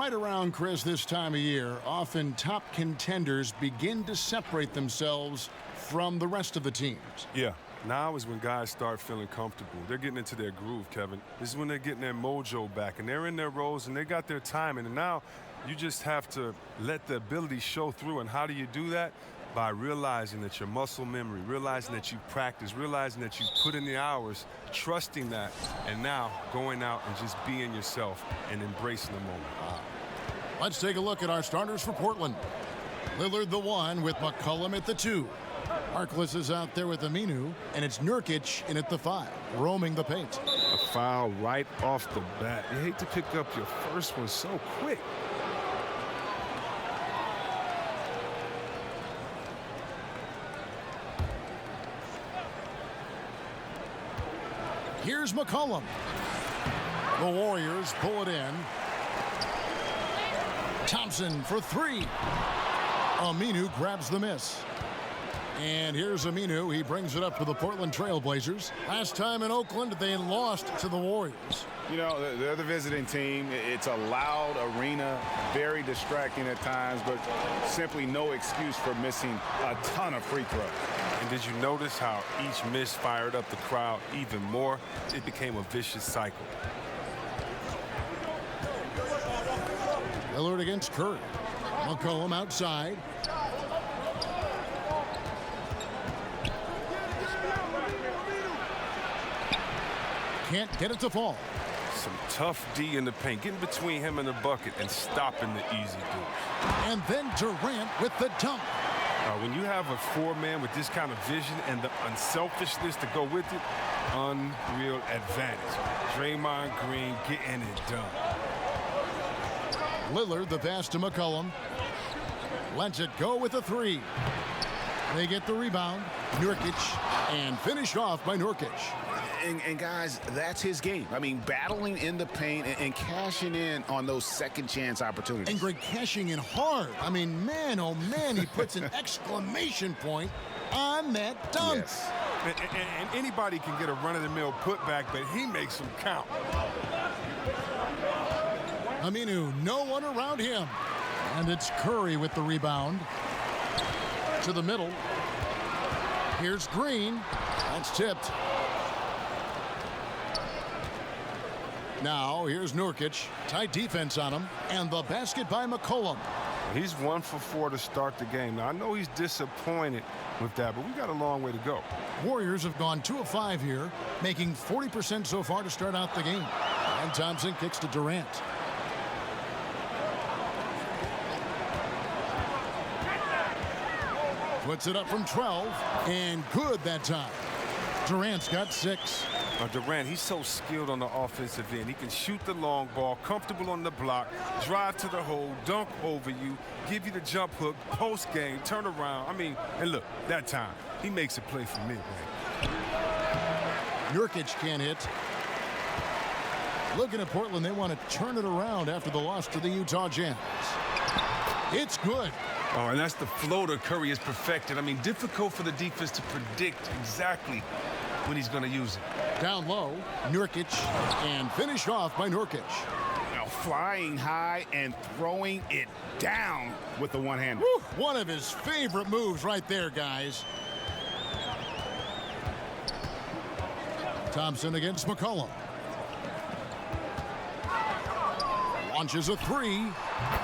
Right around, Chris, this time of year, often top contenders begin to separate themselves from the rest of the teams. Yeah, now is when guys start feeling comfortable. They're getting into their groove, Kevin. This is when they're getting their mojo back, and they're in their roles, and they got their timing. And now you just have to let the ability show through. And how do you do that? By realizing that your muscle memory, realizing that you practice, realizing that you put in the hours, trusting that, and now going out and just being yourself and embracing the moment. Let's take a look at our starters for Portland. Lillard the 1 with McCollum at the 2. Harkless is out there with Aminu, and it's Nurkic in at the 5, roaming the paint. A foul right off the bat. You hate to pick up your first one so quick. Here's McCollum. The Warriors pull it in. Thompson for 3. Aminu grabs the miss. And here's Aminu. He brings it up to the Portland Trail Blazers. Last time in Oakland, they lost to the Warriors. You know, they're the visiting team. It's a loud arena, very distracting at times, but simply no excuse for missing a ton of free throws. And did you notice how each miss fired up the crowd even more? It became a vicious cycle. Lillard against Curry. McCollum outside. Can't get it to fall. Some tough D in the paint, getting between him and the bucket and stopping the easy dudes. And then Durant with the dunk. When you have a 4-man with this kind of vision and the unselfishness to go with it, unreal advantage. Draymond Green getting it done. Lillard the pass to McCollum. Lets it go with a 3. They get the rebound. Nurkic, and finished off by Nurkic. And guys, that's his game. I mean, battling in the paint and cashing in on those second chance opportunities. And Greg cashing in hard. I mean, man, oh man, he puts an exclamation point on that dunk. Yes. And anybody can get a run-of-the-mill putback, but he makes them count. Aminu, no one around him. And it's Curry with the rebound. To the middle. Here's Green. That's tipped. Now, here's Nurkic. Tight defense on him. And the basket by McCollum. He's 1 for 4 to start the game. Now, I know he's disappointed with that, but we got a long way to go. Warriors have gone 2 of 5 here, making 40% so far to start out the game. And Thompson kicks to Durant. Puts it up from 12, and good that time. Durant's got 6. Durant, he's so skilled on the offensive end. He can shoot the long ball, comfortable on the block, drive to the hole, dunk over you, give you the jump hook, post game, turn around. I mean, and look, that time, he makes a play for me, man. Nurkic can't hit. Looking at Portland, they want to turn it around after the loss to the Utah Jazz. It's good. Oh, and that's the floater Curry has perfected. I mean, difficult for the defense to predict exactly when he's going to use it. Down low, Nurkic, and finished off by Nurkic. Now flying high and throwing it down with the one-hander. One of his favorite moves right there, guys. Thompson against McCollum. Launches a 3,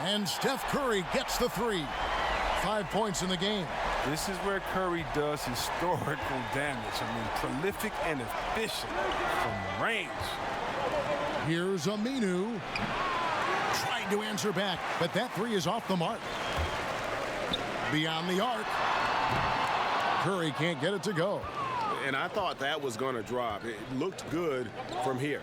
and Steph Curry gets the 3. 5 points in the game. This is where Curry does historical damage. I mean, prolific and efficient from range. Here's Aminu. Trying to answer back, but that 3 is off the mark. Beyond the arc. Curry can't get it to go. And I thought that was going to drop. It looked good from here.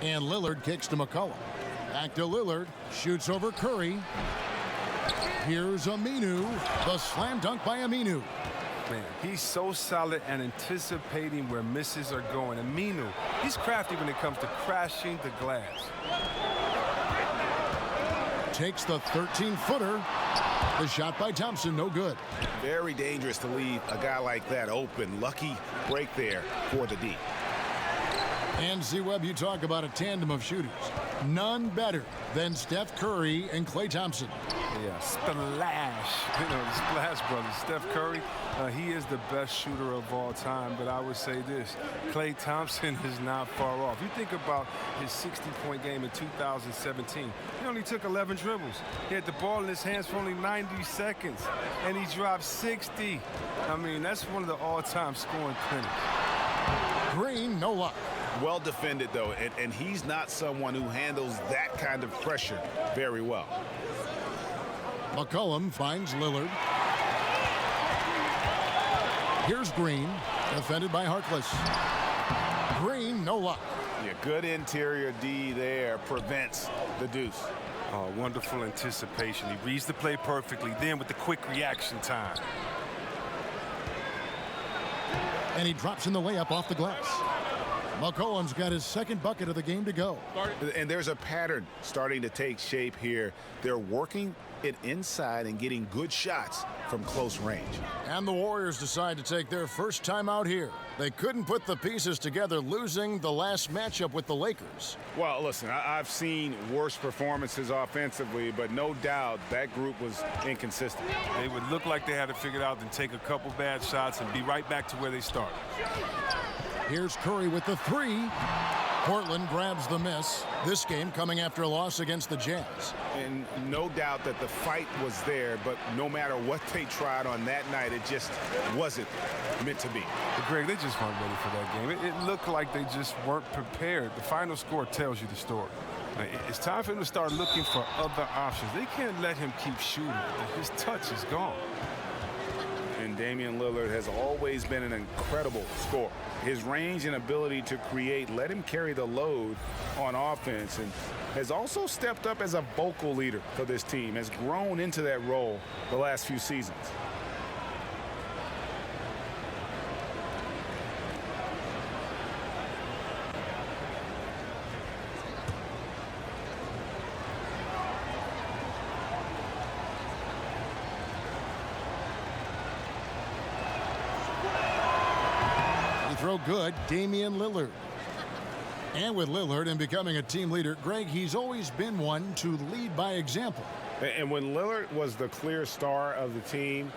And Lillard kicks to McCollum. Back to Lillard. Shoots over Curry. Here's Aminu. The slam dunk by Aminu. Man, he's so solid and anticipating where misses are going. Aminu, he's crafty when it comes to crashing the glass. Takes the 13-footer. The shot by Thompson, no good. Very dangerous to leave a guy like that open. Lucky break there for the D. And Z-Webb, you talk about a tandem of shooters. None better than Steph Curry and Klay Thompson. Yeah, splash. You know, the Splash Brothers. Steph Curry, he is the best shooter of all time. But I would say this, Klay Thompson is not far off. You think about his 60-point game in 2017. He only took 11 dribbles. He had the ball in his hands for only 90 seconds. And he dropped 60. I mean, that's one of the all-time scoring clinics. Green, no luck. Well defended, though, and he's not someone who handles that kind of pressure very well. McCollum finds Lillard. Here's Green, defended by Harkless. Green, no luck. Yeah, good interior D there prevents the deuce. Oh, wonderful anticipation. He reads the play perfectly, then with the quick reaction time. And he drops in the layup off the glass. McCollum's got his second bucket of the game to go. And there's a pattern starting to take shape here. They're working it inside and getting good shots from close range. And the Warriors decide to take their first time out here. They couldn't put the pieces together, losing the last matchup with the Lakers. Well, listen, I've seen worse performances offensively, but no doubt that group was inconsistent. They would look like they had it figured out, then take a couple bad shots and be right back to where they started. Here's Curry with the three. Portland grabs the miss. This game coming after a loss against the Jazz. And no doubt that the fight was there, but no matter what they tried on that night, it just wasn't meant to be. But Greg, they just weren't ready for that game. It looked like they just weren't prepared. The final score tells you the story. It's time for them to start looking for other options. They can't let him keep shooting. His touch is gone. And Damian Lillard has always been an incredible scorer. His range and ability to create let him carry the load on offense, and has also stepped up as a vocal leader for this team, has grown into that role the last few seasons. Throw good, Damian Lillard. And with Lillard and becoming a team leader, Greg, he's always been one to lead by example. And when Lillard was the clear star of the team,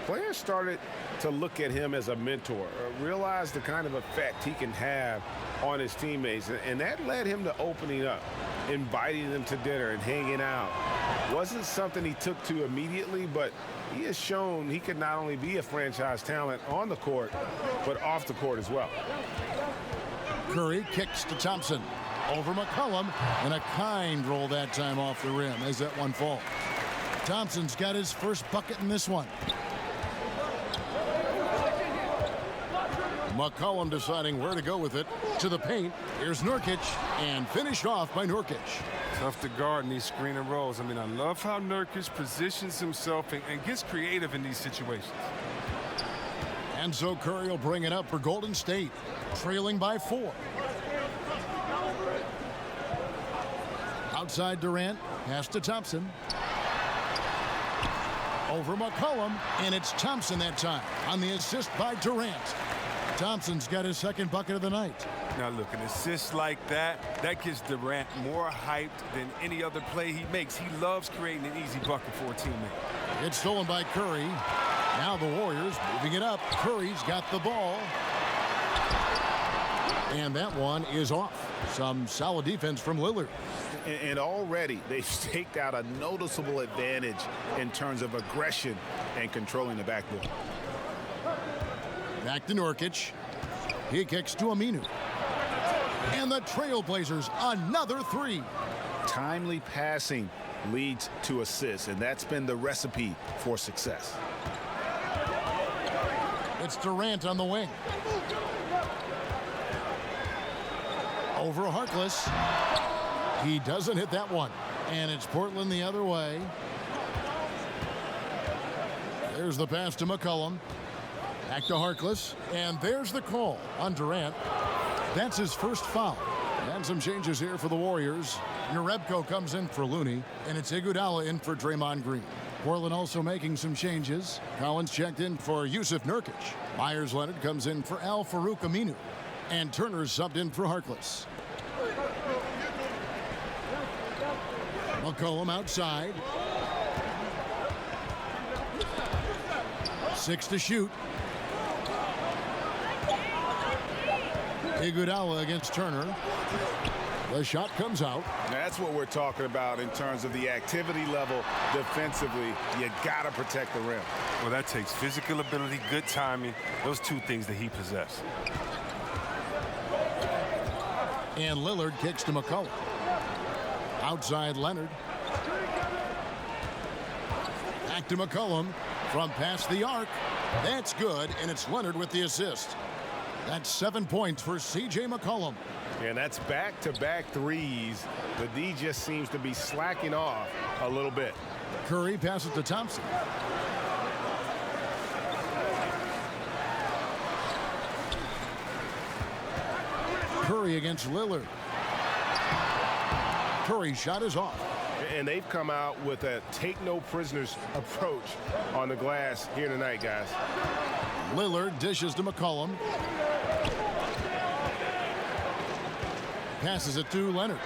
players started to look at him as a mentor, realize the kind of effect he can have on his teammates. And that led him to opening up, inviting them to dinner and hanging out. Wasn't something he took to immediately, but he has shown he could not only be a franchise talent on the court, but off the court as well. Curry kicks to Thompson. Over McCollum, and a kind roll that time off the rim as that one falls. Thompson's got his first bucket in this one. McCollum deciding where to go with it. To the paint. Here's Nurkic, and finished off by Nurkic. Tough to guard in these screen and rolls. I mean, I love how Nurkic positions himself and gets creative in these situations. And so Curry will bring it up for Golden State, trailing by 4. Outside Durant, pass to Thompson. Over McCollum, and it's Thompson that time on the assist by Durant. Thompson's got his second bucket of the night. Now look, an assist like that gives Durant more hyped than any other play he makes. He loves creating an easy bucket for a teammate. It's stolen by Curry. Now the Warriors moving it up. Curry's got the ball. And that one is off. Some solid defense from Lillard. And already they've staked out a noticeable advantage in terms of aggression and controlling the backboard. Back to Nurkic. He kicks to Aminu. And the Trailblazers, another three. Timely passing leads to assists, and that's been the recipe for success. It's Durant on the wing. Over Harkless. He doesn't hit that one. And it's Portland the other way. There's the pass to McCollum. Back to Harkless. And there's the call on Durant. That's his first foul. And some changes here for the Warriors. Jerebko comes in for Looney. And it's Iguodala in for Draymond Green. Portland also making some changes. Collins checked in for Yusuf Nurkic. Myers Leonard comes in for Al Farouk Aminu. And Turner subbed in for Harkless. McCollum outside. 6 to shoot. Iguodala against Turner. The shot comes out. That's what we're talking about in terms of the activity level defensively. You got to protect the rim. Well, that takes physical ability, good timing, those two things that he possesses. And Lillard kicks to McCollum. Outside Leonard. Back to McCollum from past the arc. That's good, and it's Leonard with the assist. That's 7 points for C.J. McCollum. And that's back-to-back threes. The D just seems to be slacking off a little bit. Curry passes to Thompson. Curry against Lillard. Curry's shot is off. And they've come out with a take-no-prisoners approach on the glass here tonight, guys. Lillard dishes to McCollum. Passes it to Leonard.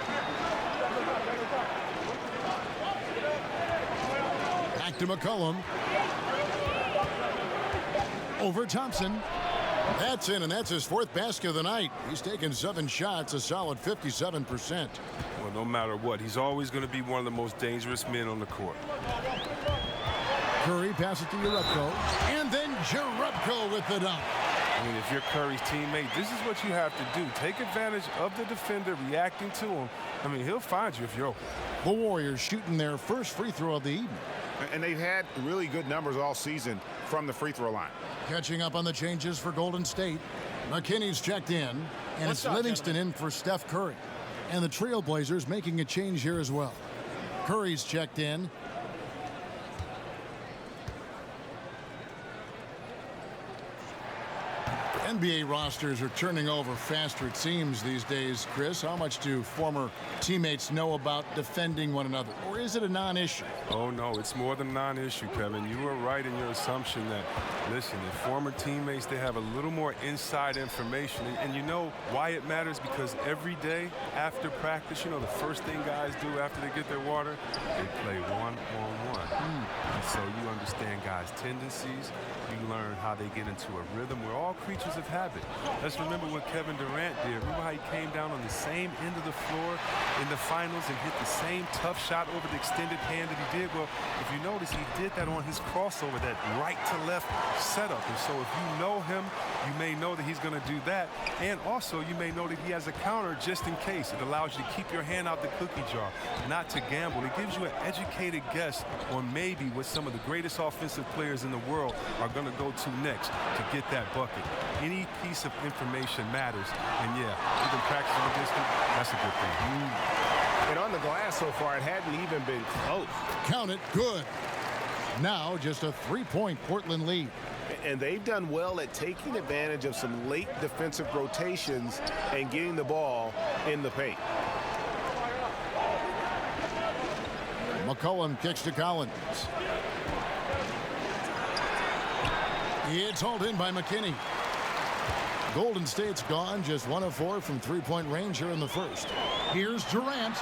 Back to McCollum. Over Thompson. That's in, and that's his 4th basket of the night. He's taken 7 shots, a solid 57%. Well, no matter what, he's always going to be one of the most dangerous men on the court. Curry passes to Jerebko. And then Jerebko with the dunk. I mean, if you're Curry's teammate, this is what you have to do. Take advantage of the defender reacting to him. I mean, he'll find you if you're open. The Warriors shooting their first free throw of the evening. And they've had really good numbers all season from the free throw line. Catching up on the changes for Golden State. McKinney's checked in, and it's Livingston in for Steph Curry. And the Trailblazers making a change here as well. Curry's checked in. NBA rosters are turning over faster, it seems, these days. Chris, how much do former teammates know about defending one another? Or is it a non-issue? Oh, no, it's more than a non-issue, Kevin. You were right in your assumption that, listen, if former teammates, they have a little more inside information. And you know why it matters? Because every day after practice, you know, the first thing guys do after they get their water, they play one-on-one. And so you understand guys' tendencies. You learn how they get into a rhythm. We're all creatures of habit. Let's remember what Kevin Durant did. Remember how he came down on the same end of the floor in the finals and hit the same tough shot over the extended hand that he did? Well, if you notice, he did that on his crossover, that right to left setup. And so if you know him, you may know that he's going to do that. And also, you may know that he has a counter just in case. It allows you to keep your hand out the cookie jar, not to gamble. It gives you an educated guess on maybe what some of the greatest offensive players in the world are going to go to next to get that bucket. Any piece of information matters. And yeah, even practicing against him, that's a good thing. And on the glass so far, it hadn't even been close. Count it, good. Now just a 3-point Portland lead. And they've done well at taking advantage of some late defensive rotations and getting the ball in the paint. McCollum kicks to Collins. It's hauled in by McKinney. Golden State's gone just 1 of 4 from 3-point range here in the first. Here's Durant.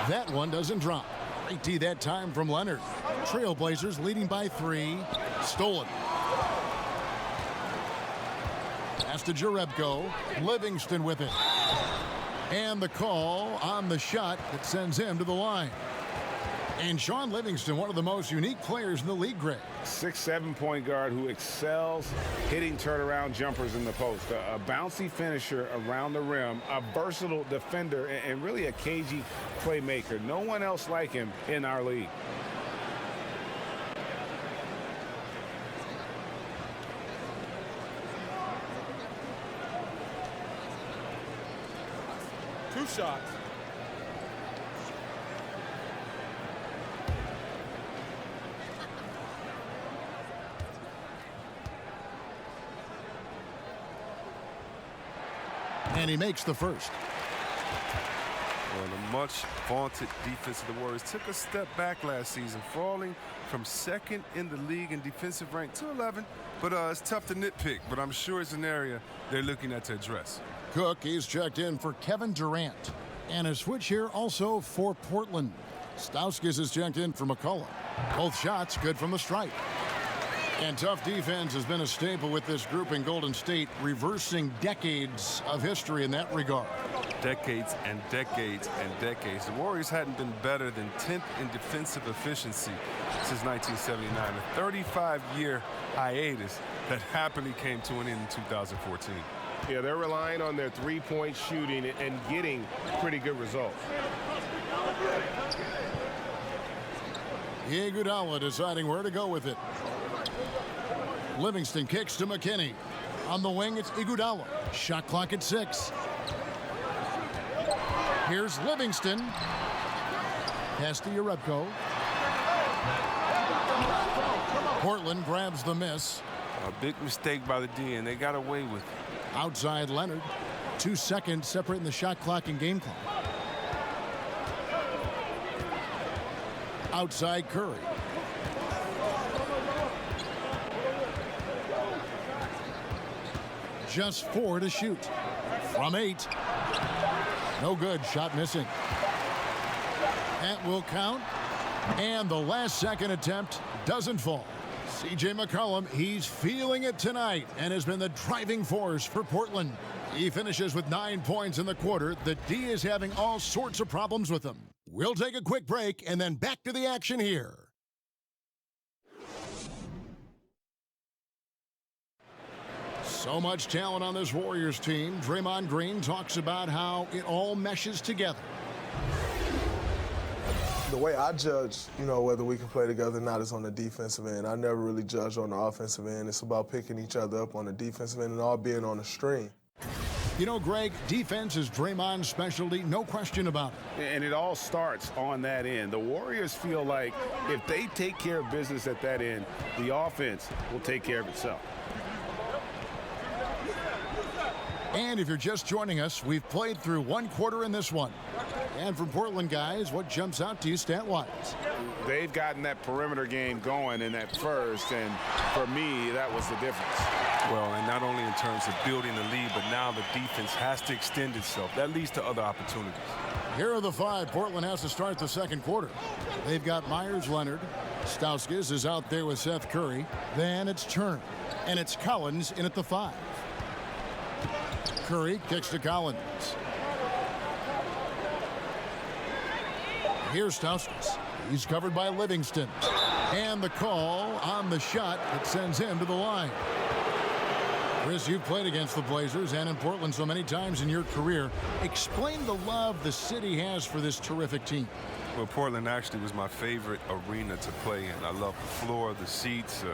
That one doesn't drop. Great D that time from Leonard. Trailblazers leading by 3. Stolen. Pass to Jerebko. Livingston with it. And the call on the shot that sends him to the line. And Shaun Livingston, one of the most unique players in the league, Greg. 6'7" point guard who excels hitting turnaround jumpers in the post. A bouncy finisher around the rim, a versatile defender, and really a cagey playmaker. No one else like him in our league. Two shots. And he makes the first. Well, the much vaunted defense of the Warriors took a step back last season, falling from second in the league in defensive rank to 11. But it's tough to nitpick, but I'm sure it's an area they're looking at to address. Cook, he's checked in for Kevin Durant. And a switch here also for Portland. Stauskas is checked in for McCullough. Both shots good from the stripe. And tough defense has been a staple with this group in Golden State, reversing decades of history in that regard. Decades and decades and decades. The Warriors hadn't been better than 10th in defensive efficiency since 1979, a 35-year hiatus that happily came to an end in 2014. Yeah, they're relying on their three-point shooting and getting pretty good results. Iguodala deciding where to go with it. Livingston kicks to McKinney. On the wing, it's Iguodala. Shot clock at 6. Here's Livingston. Pass to Jerebko. Portland grabs the miss. A big mistake by the D, and they got away with it. Outside Leonard. 2 seconds separating the shot clock and game clock. Outside Curry. Just 4 to shoot. From 8. No good. Shot missing. That will count. And the last second attempt doesn't fall. C.J. McCollum, he's feeling it tonight and has been the driving force for Portland. He finishes with 9 points in the quarter. The D is having all sorts of problems with him. We'll take a quick break and then back to the action here. So much talent on this Warriors team. Draymond Green talks about how it all meshes together. The way I judge, whether we can play together or not is on the defensive end. I never really judge on the offensive end. It's about picking each other up on the defensive end and all being on the string. Greg, defense is Draymond's specialty, no question about it. And it all starts on that end. The Warriors feel like if they take care of business at that end, the offense will take care of itself. And if you're just joining us, we've played through 1 quarter in this one. And from Portland, guys, what jumps out to you stat-wise? They've gotten that perimeter game going in that first, and for me, that was the difference. Well, and not only in terms of building the lead, but now the defense has to extend itself. That leads to other opportunities. Here are the 5 Portland has to start the second quarter. They've got Myers Leonard. Stauskas is out there with Steph Curry. Then it's Turner. And it's Collins in at the 5. Curry kicks to Collins. Here's Stauskas. He's covered by Livingston. And the call on the shot that sends him to the line. Chris, you've played against the Blazers and in Portland so many times in your career. Explain the love the city has for this terrific team. Well, Portland actually was my favorite arena to play in. I love the floor, the seats,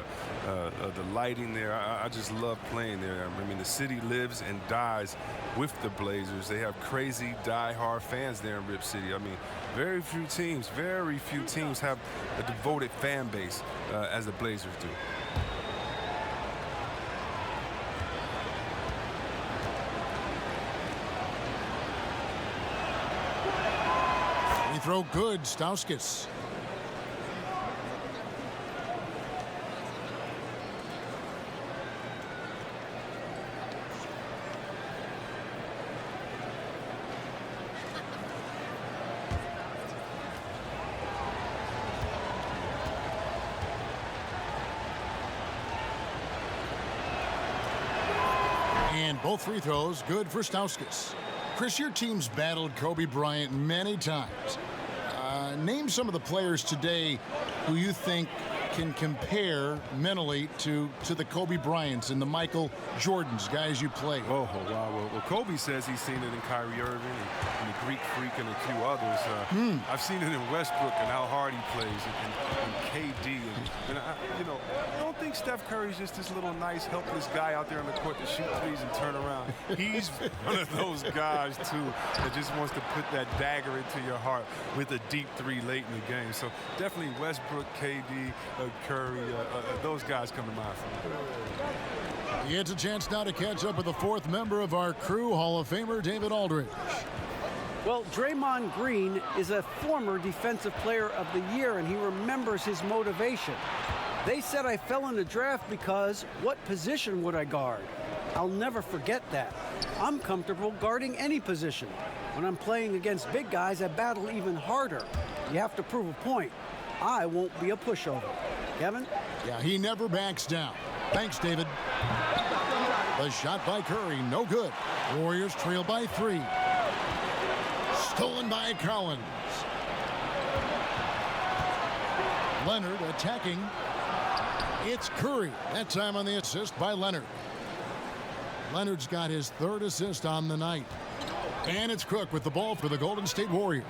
the lighting there. I just love playing there. I mean, the city lives and dies with the Blazers. They have crazy, die-hard fans there in Rip City. I mean, very few teams have a devoted fan base as the Blazers do. Throw good, Stauskas. And both free throws good for Stauskas. Chris, your team's battled Kobe Bryant many times. Name some of the players today who you think can compare mentally to the Kobe Bryants and the Michael Jordans, guys you played. Oh, wow. Well, Kobe says he's seen it in Kyrie Irving and the Greek Freak and a few others. I've seen it in Westbrook and how hard he plays and KD. And I don't think Steph Curry's just this little nice, helpless guy out there on the court to shoot threes and turn around. He's one of those guys, too, that just wants to put that dagger into your heart with a deep three late in the game. So definitely Westbrook, KD, Curry, those guys come to mind for me. He gets a chance now to catch up with the 4th member of our crew, Hall of Famer David Aldridge. Well, Draymond Green is a former Defensive Player of the Year, and he remembers his motivation. They said I fell in the draft because what position would I guard? I'll never forget that. I'm comfortable guarding any position. When I'm playing against big guys, I battle even harder. You have to prove a point. I won't be a pushover. Kevin? Yeah, he never backs down. Thanks, David. The shot by Curry, no good. Warriors trail by 3. Stolen by Collins. Leonard attacking. It's Curry. That time on the assist by Leonard. Leonard's got his 3rd assist on the night. And it's Cook with the ball for the Golden State Warriors.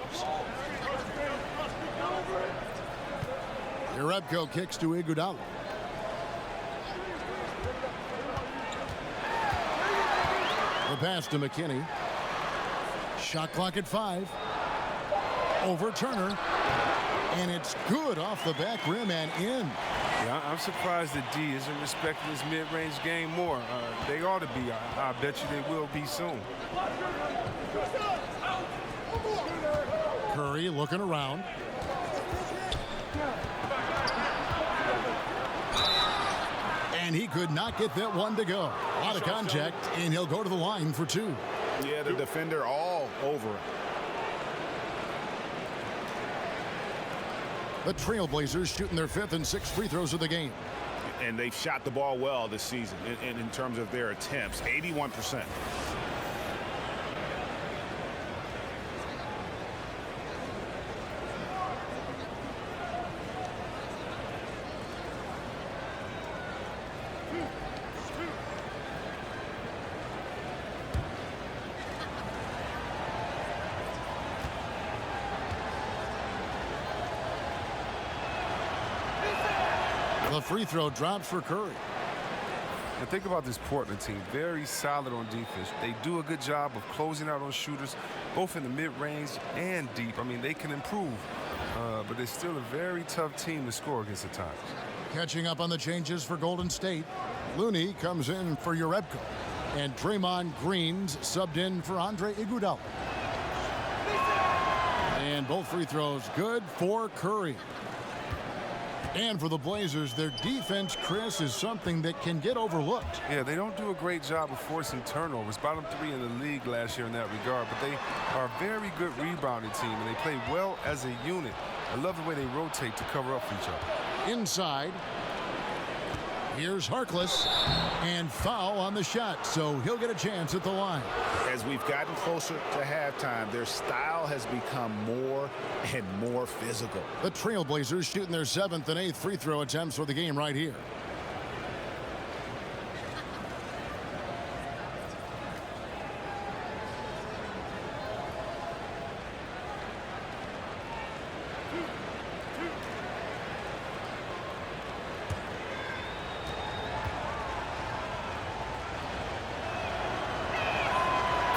Jerebko kicks to Iguodala. The pass to McKinney. Shot clock at 5. Over Turner. And it's good off the back rim and in. Yeah, I'm surprised that D isn't respecting his mid-range game more. They ought to be. I bet you they will be soon. Curry looking around. And he could not get that one to go. A lot of contact, and he'll go to the line for 2. Yeah, the defender all over it. The Trailblazers shooting their 5th and 6th free throws of the game. And they've shot the ball well this season in terms of their attempts, 81%. The free throw drops for Curry. And think about this Portland team. Very solid on defense. They do a good job of closing out on shooters, both in the mid-range and deep. I mean, they can improve, but they're still a very tough team to score against at times. Catching up on the changes for Golden State. Looney comes in for Jerebko. And Draymond Green's subbed in for Andre Iguodala. And both free throws good for Curry. And for the Blazers, their defense, Chris, is something that can get overlooked. Yeah, they don't do a great job of forcing turnovers. Bottom 3 in the league last year in that regard. But they are a very good rebounding team, and they play well as a unit. I love the way they rotate to cover up for each other. Inside. Here's Harkless. And foul on the shot, so he'll get a chance at the line. As we've gotten closer to halftime, their style has become more and more physical. The Trailblazers shooting their 7th and 8th free throw attempts for the game right here.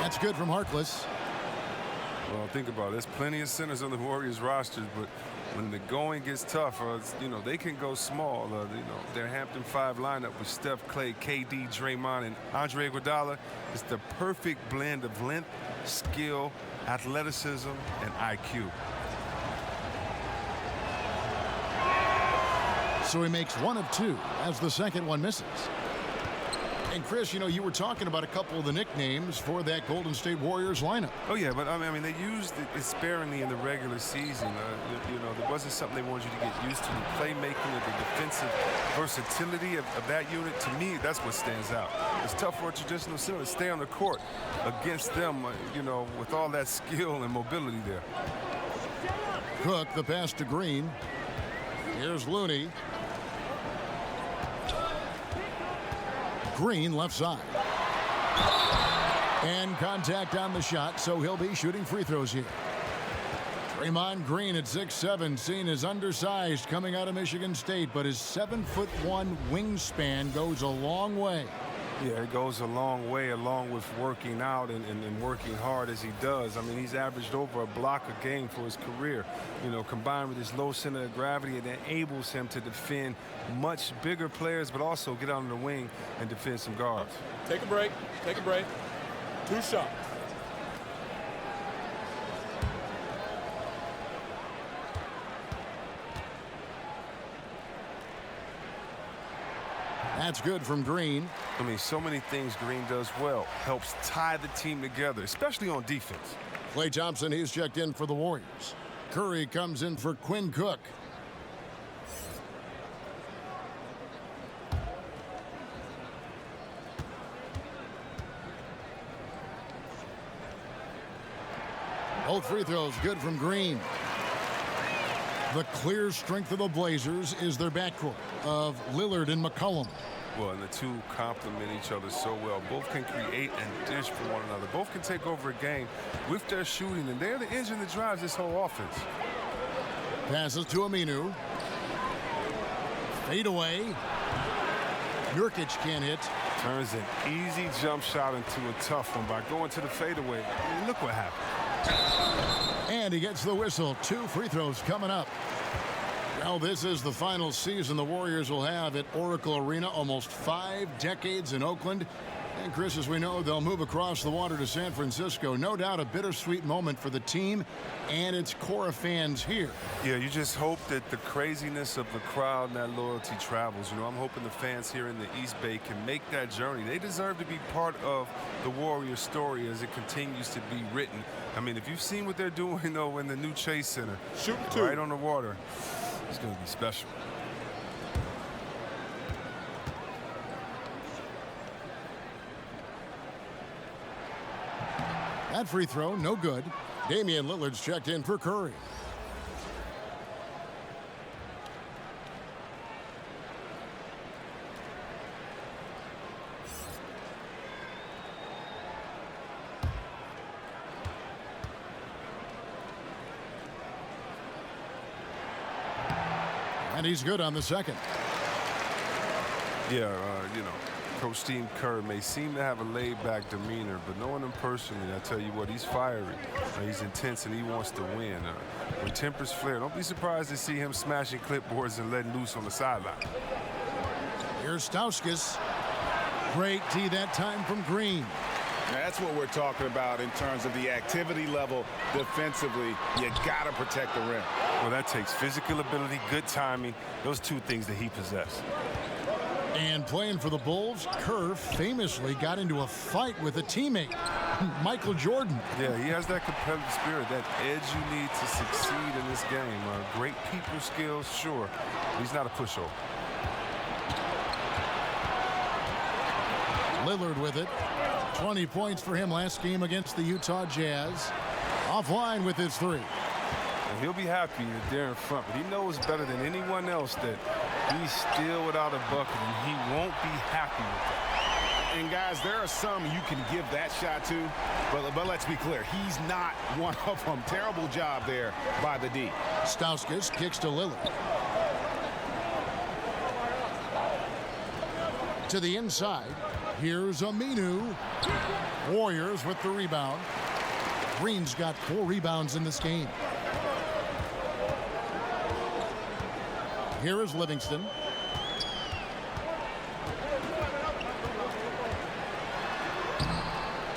That's good from Harkless. Well, think about it. There's plenty of centers on the Warriors rosters, but when the going gets tough, they can go small. Their Hampton 5 lineup with Steph, Clay, KD, Draymond, and Andre Iguodala is the perfect blend of length, skill, athleticism, and IQ. So he makes 1 of 2 as the second one misses. And Chris, you were talking about a couple of the nicknames for that Golden State Warriors lineup. Oh, yeah, but I mean, they used it sparingly in the regular season. There wasn't something they wanted you to get used to. The playmaking and the defensive versatility of that unit, to me, that's what stands out. It's tough for a traditional center to stay on the court against them, with all that skill and mobility there. Cook, the pass to Green. Here's Looney. Green left side. And contact on the shot, so he'll be shooting free throws here. Draymond Green at 6'7", seen as undersized coming out of Michigan State, but his 7'1" wingspan goes a long way. Yeah, it goes a long way along with working out and working hard as he does. I mean, he's averaged over a block a game for his career. Combined with his low center of gravity, it enables him to defend much bigger players, but also get out on the wing and defend some guards. Take a break. 2 shots. That's good from Green. I mean, so many things Green does well. Helps tie the team together, especially on defense. Klay Thompson, he's checked in for the Warriors. Curry comes in for Quinn Cook. Both free throws good from Green. The clear strength of the Blazers is their backcourt of Lillard and McCollum. Well, and the two complement each other so well. Both can create and dish for one another. Both can take over a game with their shooting, and they're the engine that drives this whole offense. Passes to Aminu. Fade away. Nurkic can't hit. Turns an easy jump shot into a tough one by going to the fadeaway. I mean, look what happened. And he gets the whistle. 2 free throws coming up. Well, this is the final season the Warriors will have at Oracle Arena. Almost 5 decades in Oakland. And Chris, as we know, they'll move across the water to San Francisco. No doubt a bittersweet moment for the team and its core of fans here. Yeah, you just hope that the craziness of the crowd and that loyalty travels. You know, I'm hoping the fans here in the East Bay can make that journey. They deserve to be part of the Warriors story as it continues to be written. I mean, if you've seen what they're doing, though, in the new Chase Center, right on the water, it's going to be special. That free throw, no good. Damian Lillard's checked in for Curry. And he's good on the second. Yeah, you know, Coach Steve Kerr may seem to have a laid-back demeanor, but knowing him personally, I tell you what, he's fiery. He's intense, and he wants to win. When tempers flare, don't be surprised to see him smashing clipboards and letting loose on the sideline. Here's Stauskas. Great tee that time from Green. That's what we're talking about in terms of the activity level defensively. You got to protect the rim. Well, that takes physical ability, good timing, those two things that he possesses. And playing for the Bulls, Kerr famously got into a fight with a teammate, Michael Jordan. Yeah, he has that competitive spirit, that edge you need to succeed in this game. Great people skills, sure. He's not a pushover. Lillard with it. 20 points for him last game against the Utah Jazz. Offline with his 3. And he'll be happy that they're in front, but he knows better than anyone else that he's still without a bucket, and he won't be happy with that. And, guys, there are some you can give that shot to, but let's be clear. He's not one of them. Terrible job there by the D. Stauskas kicks to Lillard. To the inside. Here's Aminu. Warriors with the rebound. Green's got 4 rebounds in this game. Here is Livingston.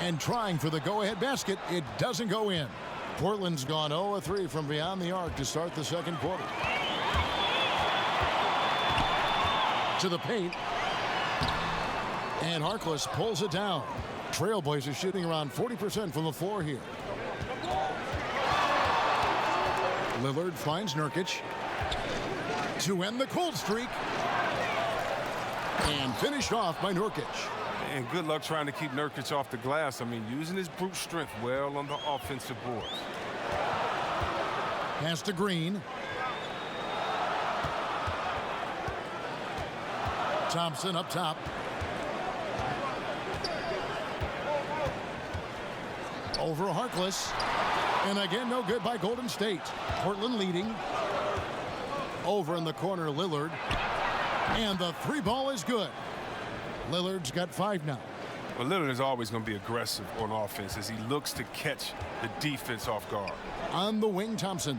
And trying for the go-ahead basket. It doesn't go in. Portland's gone 0-3 from beyond the arc to start the second quarter. To the paint. And Harkless pulls it down. Trailblazers shooting around 40% from the floor here. Lillard finds Nurkic to end the cold streak. And finished off by Nurkic. And good luck trying to keep Nurkic off the glass. I mean, using his brute strength well on the offensive boards. Pass to Green. Thompson up top. Over Harkless. And again, no good by Golden State. Portland leading. Over in the corner, Lillard. And the 3 ball is good. Lillard's got 5 now. Well, Lillard is always going to be aggressive on offense as he looks to catch the defense off guard. On the wing, Thompson.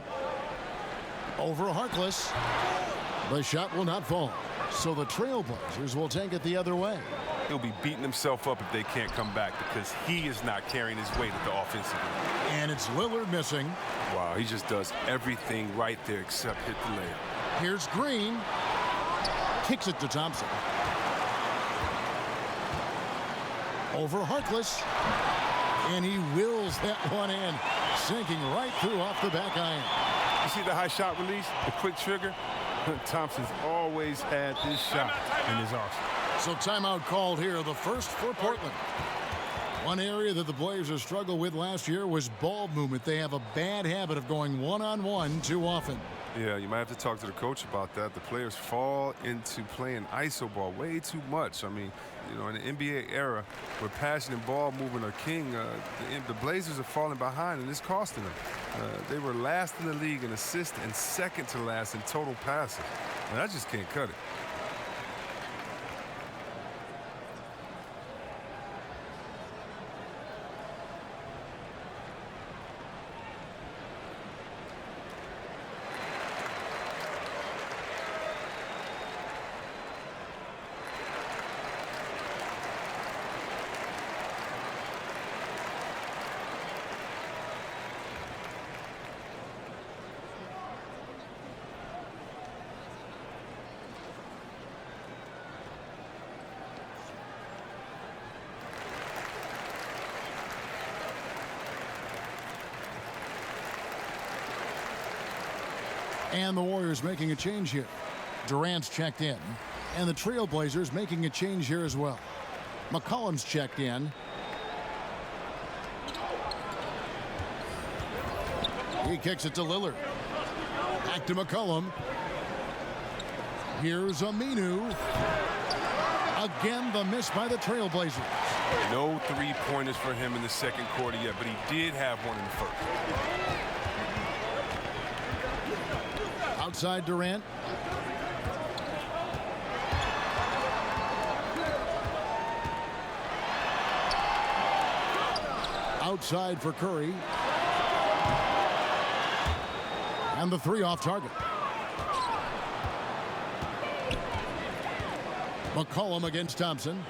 Over Harkless. The shot will not fall. So the Trailblazers will take it the other way. He'll be beating himself up if they can't come back because he is not carrying his weight at the offensive end. And it's Lillard missing. Wow, he just does everything right there except hit the layup. Here's Green. Kicks it to Thompson. Over Harkless. And he wills that one in, sinking right through off the back iron. You see the high shot release, the quick trigger? Thompson's always had this shot in his arsenal. So timeout called here, the first for Portland. One area that the Blazers struggled with last year was ball movement. They have a bad habit of going one-on-one too often. Yeah, you might have to talk to the coach about that. The players fall into playing iso ball way too much. I mean, you know, in the NBA era where passing and ball movement are king, the Blazers are falling behind, and it's costing them. They were last in the league in assists and second to last in total passes. And I just can't cut it. And the Warriors making a change here. Durant's checked in. And the Trailblazers making a change here as well. McCollum's checked in. He kicks it to Lillard. Back to McCollum. Here's Aminu. Again, the miss by the Trailblazers. No three-pointers for him in the second quarter yet, but he did have one in the first. Outside Durant. Outside for Curry. And the three off target. McCollum against Thompson.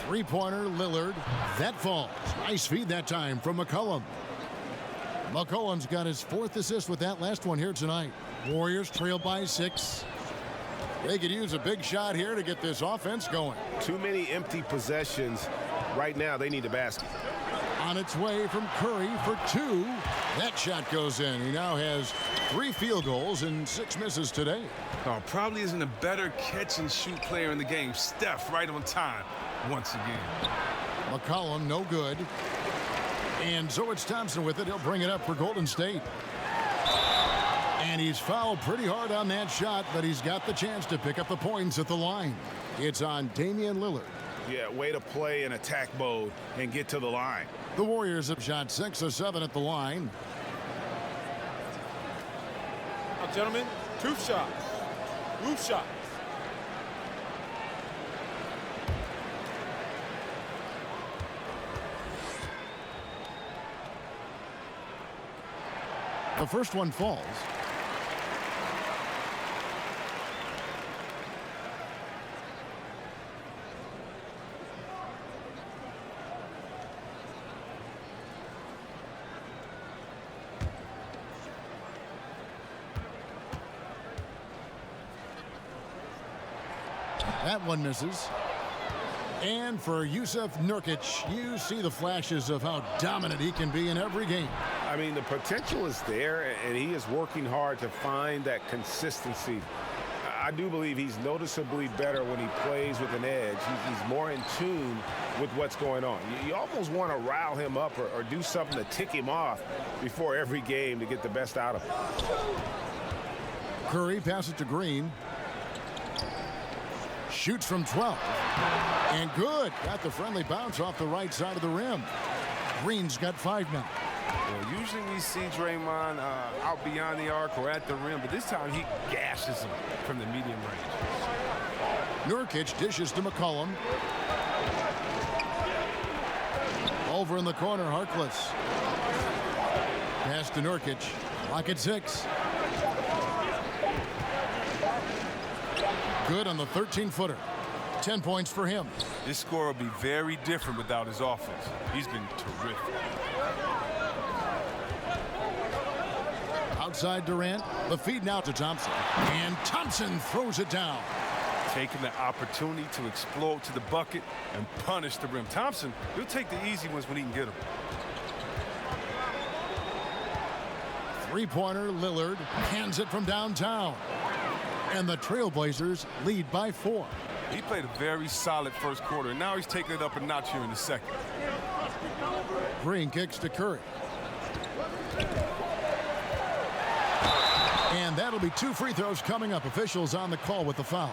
Three-pointer, Lillard. That falls. Nice feed that time from McCollum. McCollum's got his fourth assist with that last one here tonight. Warriors trail by 6. They could use a big shot here to get this offense going. Too many empty possessions. Right now, they need a basket. On its way from Curry for 2. That shot goes in. He now has 3 field goals and 6 misses today. Oh, probably isn't a better catch-and-shoot player in the game. Steph right on time once again. McCollum, no good. And so it's Thompson with it. He'll bring it up for Golden State. And he's fouled pretty hard on that shot, but he's got the chance to pick up the points at the line. It's on Damian Lillard. Yeah, way to play in attack mode and get to the line. The Warriors have shot 6 of 7 at the line. Now, gentlemen, 2 shots. Roof shots. The first one falls. That one misses. And for Jusuf Nurkic, you see the flashes of how dominant he can be in every game. I mean, the potential is there, and he is working hard to find that consistency. I do believe he's noticeably better when he plays with an edge. He's more in tune with what's going on. You almost want to rile him up or do something to tick him off before every game to get the best out of him. Curry passes it to Green. Shoots from 12. And good. Got the friendly bounce off the right side of the rim. Green's got 5 now. Well, usually we see Draymond out beyond the arc or at the rim, but this time he gashes him from the medium range. Nurkic dishes to McCollum. Over in the corner, Harkless. Pass to Nurkic. Clock at 6. Good on the 13-footer. 10 points for him. This score will be very different without his offense. He's been terrific. Outside Durant. The feed now to Thompson. And Thompson throws it down. taking the opportunity to explode to the bucket and punish the rim. Thompson, he'll take the easy ones when he can get them. Three-pointer, Lillard hands it from downtown. And the Trailblazers lead by 4. He played a very solid first quarter, and now he's taking it up a notch here in the second. Green kicks to Curry. And that'll be 2 free throws coming up. Officials on the call with the foul.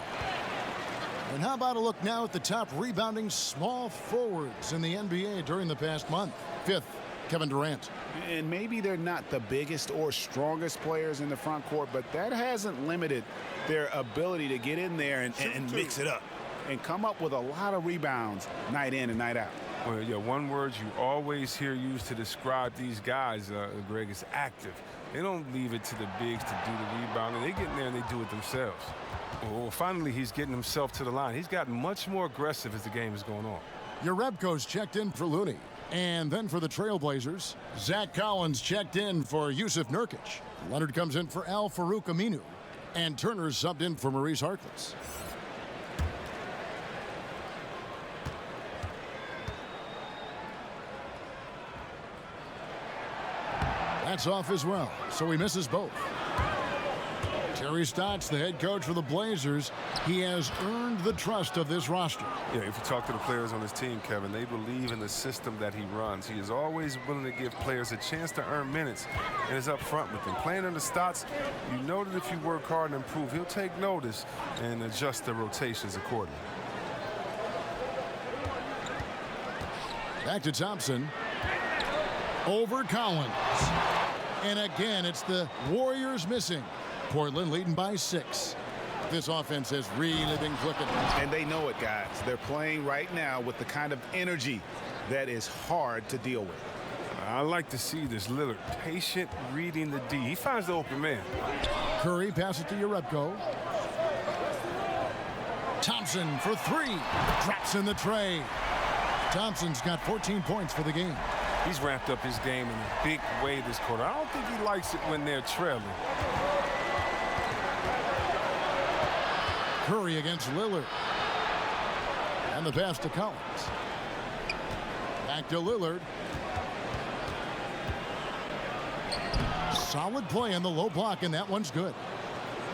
And how about a look now at the top rebounding small forwards in the NBA during the past month? 5th, Kevin Durant. And maybe they're not the biggest or strongest players in the front court, but that hasn't limited their ability to get in there and mix it up and come up with a lot of rebounds night in and night out. Well, yeah, one word you always hear used to describe these guys, Greg, is active. They don't leave it to the bigs to do the rebounding. They get in there and they do it themselves. Well, finally, he's getting himself to the line. He's gotten much more aggressive as the game is going on. Jerebko's checked in for Looney. And then for the Trailblazers, Zach Collins checked in for Yusuf Nurkic. Leonard comes in for Al-Farouq Aminu. And Turner subbed in for Maurice Harkless. That's off as well, so he misses both. Terry Stotts, the head coach for the Blazers, he has earned the trust of this roster. Yeah, if you talk to the players on his team, Kevin, they believe in the system that he runs. He is always willing to give players a chance to earn minutes and is up front with them. Playing under Stotts, you know that if you work hard and improve, he'll take notice and adjust the rotations accordingly. Back to Thompson. Over Collins. And again, it's the Warriors missing. Portland leading by 6. This offense has really been clicking. And they know it, guys. They're playing right now with the kind of energy that is hard to deal with. I like to see this. Lillard, patient, reading the D. He finds the open man. Curry passes to Jerebko. Thompson for 3. Drops in the tray. Thompson's got 14 points for the game. He's ramped up his game in a big way this quarter. I don't think he likes it when they're trailing. Curry against Lillard. And the pass to Collins. Back to Lillard. Solid play in the low block, and that one's good.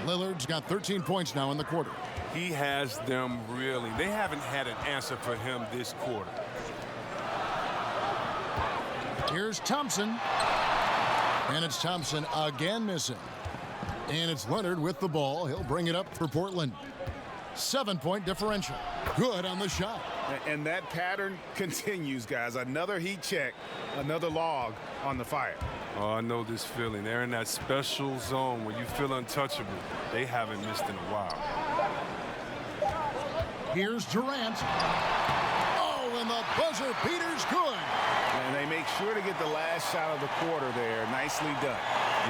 Lillard's got 13 points now in the quarter. He has them reeling. They haven't had an answer for him this quarter. Here's Thompson. And it's Thompson again missing. And it's Leonard with the ball. He'll bring it up for Portland. 7-point differential. Good on the shot. And that pattern continues, guys. Another heat check, another log on the fire. Oh, I know this feeling. They're in that special zone where you feel untouchable. They haven't missed in a while. Here's Durant. Oh, and the buzzer beater's good. And they make sure to get the last shot of the quarter there. Nicely done.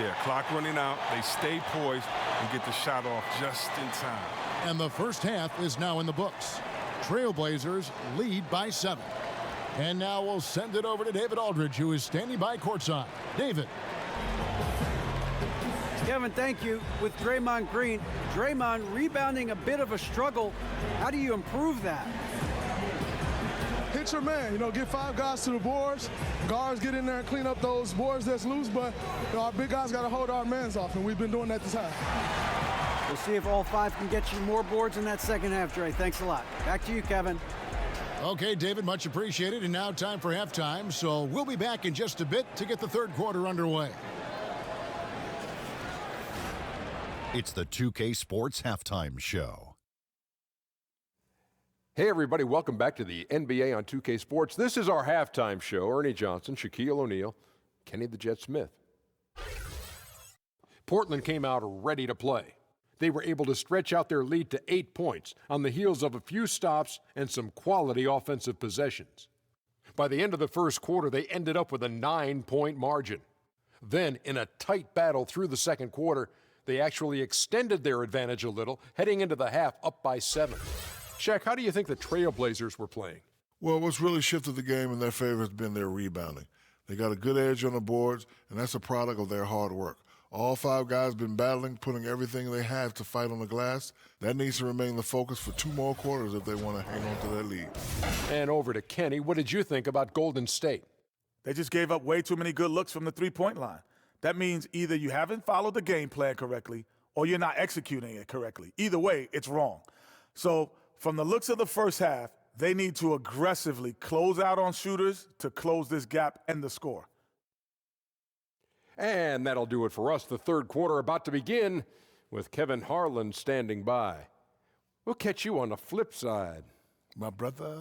Yeah, clock running out. They stay poised and get the shot off just in time. And the first half is now in the books. Trailblazers lead by 7. And now we'll send it over to David Aldridge, who is standing by courtside. David. Kevin, thank you. With Draymond Green, Draymond rebounding a bit of a struggle. How do you improve that? Hit your man, get 5 guys to the boards. Guards get in there and clean up those boards that's loose, but our big guys got to hold our mans off, and we've been doing that this half. We'll see if all 5 can get you more boards in that second half, Dre. Thanks a lot. Back to you, Kevin. Okay, David, much appreciated. And now time for halftime. So we'll be back in just a bit to get the third quarter underway. It's the 2K Sports Halftime Show. Hey, everybody. Welcome back to the NBA on 2K Sports. This is our halftime show. Ernie Johnson, Shaquille O'Neal, Kenny the Jet Smith. Portland came out ready to play. They were able to stretch out their lead to 8 points on the heels of a few stops and some quality offensive possessions. By the end of the first quarter, they ended up with a 9-point margin. Then, in a tight battle through the second quarter, they actually extended their advantage a little, heading into the half up by 7. Shaq, how do you think the Trailblazers were playing? Well, what's really shifted the game in their favor has been their rebounding. They got a good edge on the boards, and that's a product of their hard work. All 5 guys been battling, putting everything they have to fight on the glass. That needs to remain the focus for 2 more quarters if they want to hang on to that lead. And over to Kenny. What did you think about Golden State? They just gave up way too many good looks from the three-point line. That means either you haven't followed the game plan correctly or you're not executing it correctly. Either way, it's wrong. So from the looks of the first half, they need to aggressively close out on shooters to close this gap and the score. And that'll do it for us. The third quarter about to begin with Kevin Harlan standing by. We'll catch you on the flip side. My brother.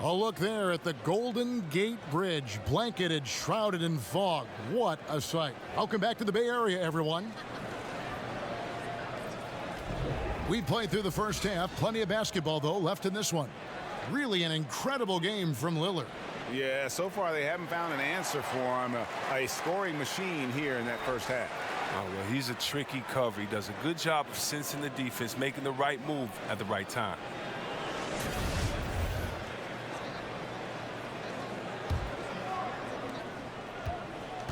A look there at the Golden Gate Bridge, blanketed, shrouded in fog. What a sight. Welcome back to the Bay Area, everyone. We played through the first half. Plenty of basketball, though, left in this one. Really an incredible game from Lillard. Yeah, so far they haven't found an answer for him. A scoring machine here in that first half. Oh, well, he's a tricky cover. He does a good job of sensing the defense, making the right move at the right time.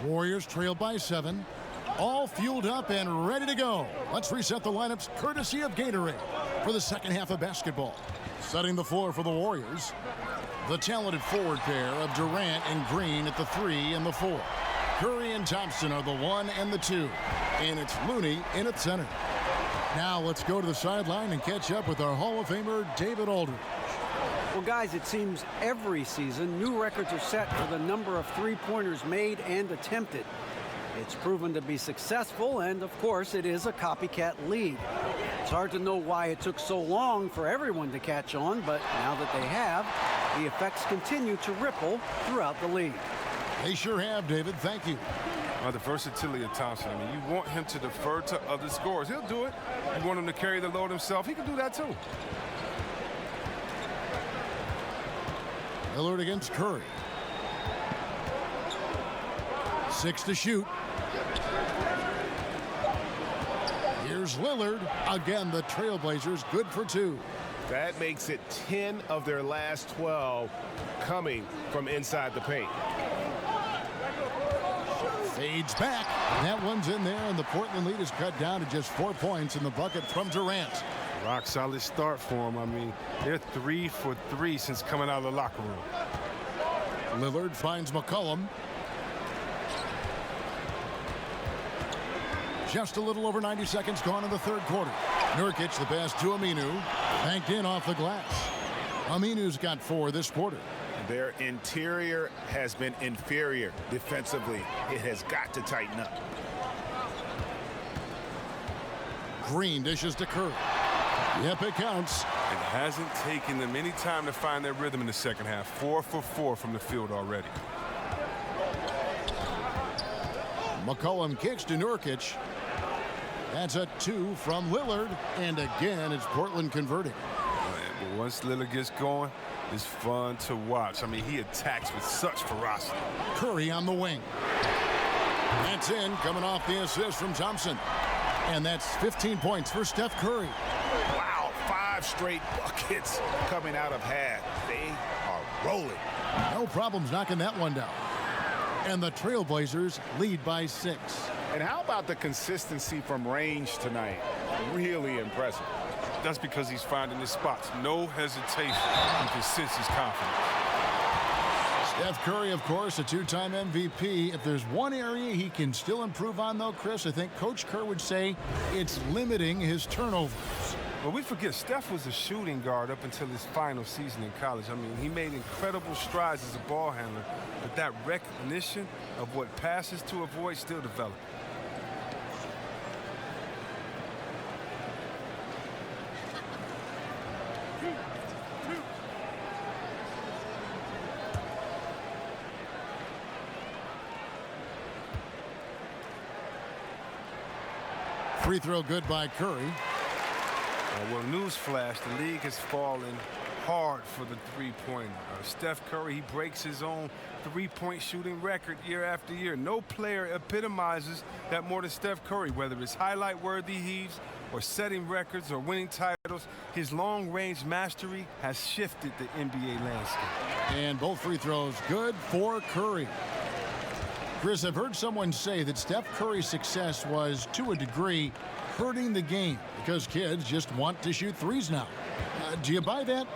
Warriors trailed by 7. All fueled up and ready to go. Let's reset the lineups courtesy of Gatorade for the second half of basketball. Setting the floor for the Warriors, the talented forward pair of Durant and Green at the 3 and the 4. Curry and Thompson are the 1 and the 2. And it's Looney in at center. Now let's go to the sideline and catch up with our Hall of Famer, David Aldridge. Well, guys, it seems every season new records are set for the number of three-pointers made and attempted. It's proven to be successful, and of course, it is a copycat league. It's hard to know why it took so long for everyone to catch on, but now that they have, the effects continue to ripple throughout the league. They sure have, David. Thank you. The versatility of Thompson. I mean, you want him to defer to other scorers. He'll do it. You want him to carry the load himself. He can do that, too. Lillard against Curry. 6 to shoot. Here's Lillard. Again, the Trailblazers good for 2. That makes it 10 of their last 12 coming from inside the paint. Fades back. That one's in there, and the Portland lead is cut down to just 4 points in the bucket from Durant. Rock solid start for him. I mean, they're 3 for 3 since coming out of the locker room. Lillard finds McCollum. Just a little over 90 seconds gone in the third quarter. Nurkic, the pass to Aminu. Banked in off the glass. Aminu's got 4 this quarter. Their interior has been inferior defensively. It has got to tighten up. Green dishes to Curry. Yep, it counts. It hasn't taken them any time to find their rhythm in the second half. 4 for 4 from the field already. McCollum kicks to Nurkic. That's a 2 from Lillard. And again, it's Portland converting. But once Lillard gets going, it's fun to watch. I mean, he attacks with such ferocity. Curry on the wing. That's in, coming off the assist from Thompson. And that's 15 points for Steph Curry. Wow, 5 straight buckets coming out of half. They are rolling. No problems knocking that one down. And the Trailblazers lead by 6. And how about the consistency from range tonight? Really impressive. That's because he's finding his spots. No hesitation. You can sense his confidence. Steph Curry, of course, a 2-time MVP. If there's one area he can still improve on, though, Chris, I think Coach Kerr would say it's limiting his turnovers. Well, we forget Steph was a shooting guard up until his final season in college. I mean, he made incredible strides as a ball handler, but that recognition of what passes to avoid still developed. Free throw good by Curry. Well, news flash, the league has fallen hard for the three-pointer. Steph Curry, he breaks his own three-point shooting record year after year. No player epitomizes that more than Steph Curry, whether it's highlight-worthy heaves or setting records or winning titles. His long-range mastery has shifted the NBA landscape. And both free throws good for Curry. Chris, I've heard someone say that Steph Curry's success was, to a degree, hurting the game because kids just want to shoot threes now. Do you buy that?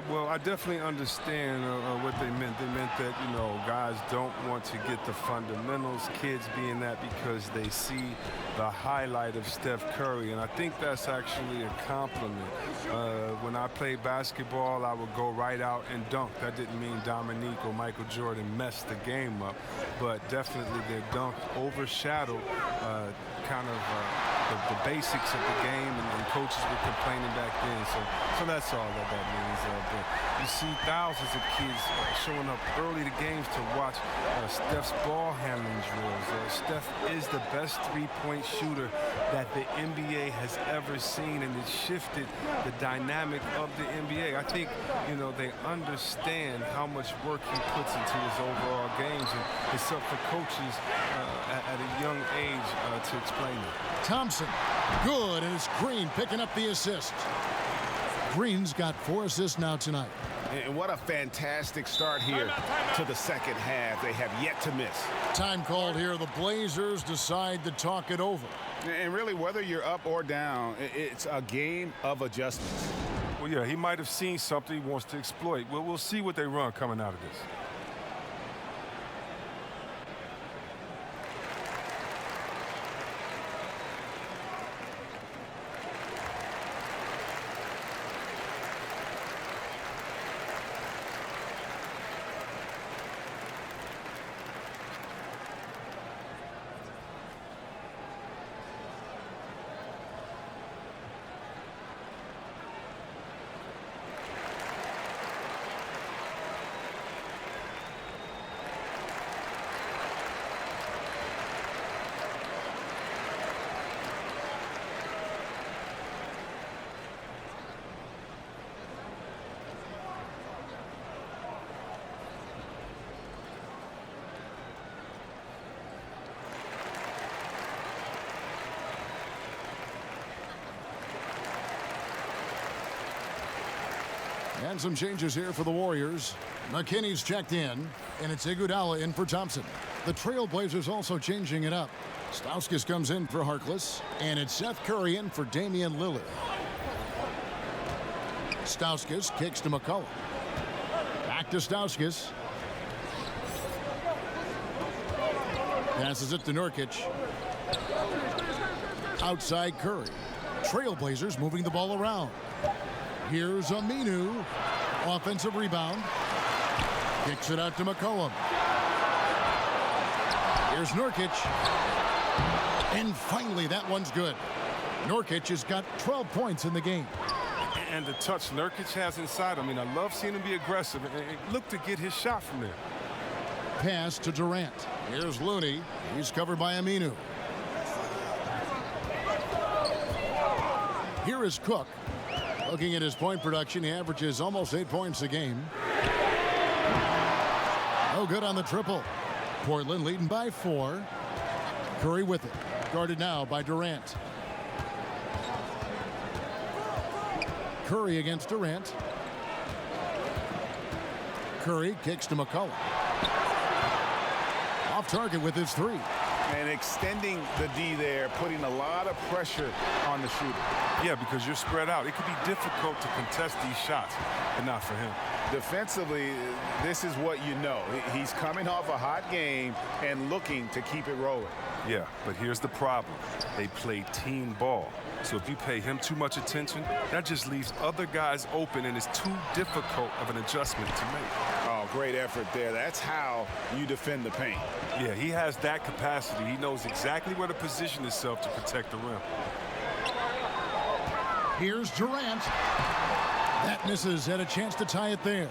Well, I definitely understand what they meant. They meant that, you know, guys don't want to get the fundamentals, kids being that because they see the highlight of Steph Curry, and I think that's actually a compliment. When I played basketball, I would go right out and dunk. That didn't mean Dominique or Michael Jordan messed the game up, but definitely their dunk overshadowed the basics of the game, and coaches were complaining back then. So that's all that means. But you see thousands of kids showing up early to games to watch Steph's ball handling drills. Steph is the best three-point shooter that the NBA has ever seen, and it shifted the dynamic of the NBA. I think, you know, they understand how much work he puts into his overall games, and it's up for coaches at a young age to explain it. Thompson, good, and it's Green picking up the assist. Green's got 4 assists now tonight. And what a fantastic start here to the second half. They have yet to miss. Time called here. The Blazers decide to talk it over. And really, whether you're up or down, it's a game of adjustments. Well, yeah, he might have seen something he wants to exploit. Well, we'll see what they run coming out of this. And some changes here for the Warriors. McKinney's checked in, and it's Iguodala in for Thompson. The Trailblazers also changing it up. Stauskas comes in for Harkless, and it's Seth Curry in for Damian Lillard. Stauskas kicks to McCollum. Back to Stauskas. Passes it to Nurkic. Outside Curry. Trailblazers moving the ball around. Here's Aminu. Offensive rebound. Kicks it out to McCollum. Here's Nurkic. And finally, that one's good. Nurkic has got 12 points in the game. And the touch Nurkic has inside. I mean, I love seeing him be aggressive and look to get his shot from there. Pass to Durant. Here's Looney. He's covered by Aminu. Here is Cook. Looking at his point production, he averages almost 8 points a game. No good on the triple. Portland leading by 4. Curry with it. Guarded now by Durant. Curry against Durant. Curry kicks to McCollum. Off target with his 3. And extending the D there, putting a lot of pressure on the shooter. Yeah, because you're spread out. It could be difficult to contest these shots, but not for him. Defensively, this is what you know. He's coming off a hot game and looking to keep it rolling. Yeah, but here's the problem. They play team ball. So if you pay him too much attention, that just leaves other guys open, and it's too difficult of an adjustment to make. Oh, great effort there. That's how you defend the paint. Yeah, he has that capacity. He knows exactly where to position himself to protect the rim. Here's Durant. That misses. Had a chance to tie it there.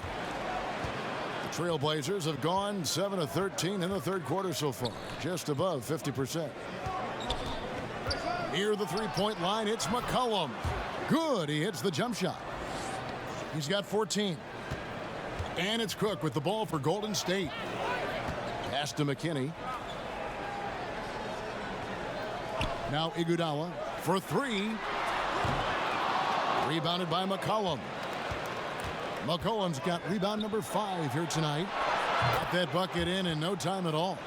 The Trailblazers have gone 7 of 13 in the third quarter so far. Just above 50%. Near the three-point line, it's McCollum. Good. He hits the jump shot. He's got 14. And it's Cook with the ball for Golden State. Pass to McKinney. Now Iguodala for three. Rebounded by McCollum. McCollum's got rebound number 5 here tonight. Got that bucket in no time at all.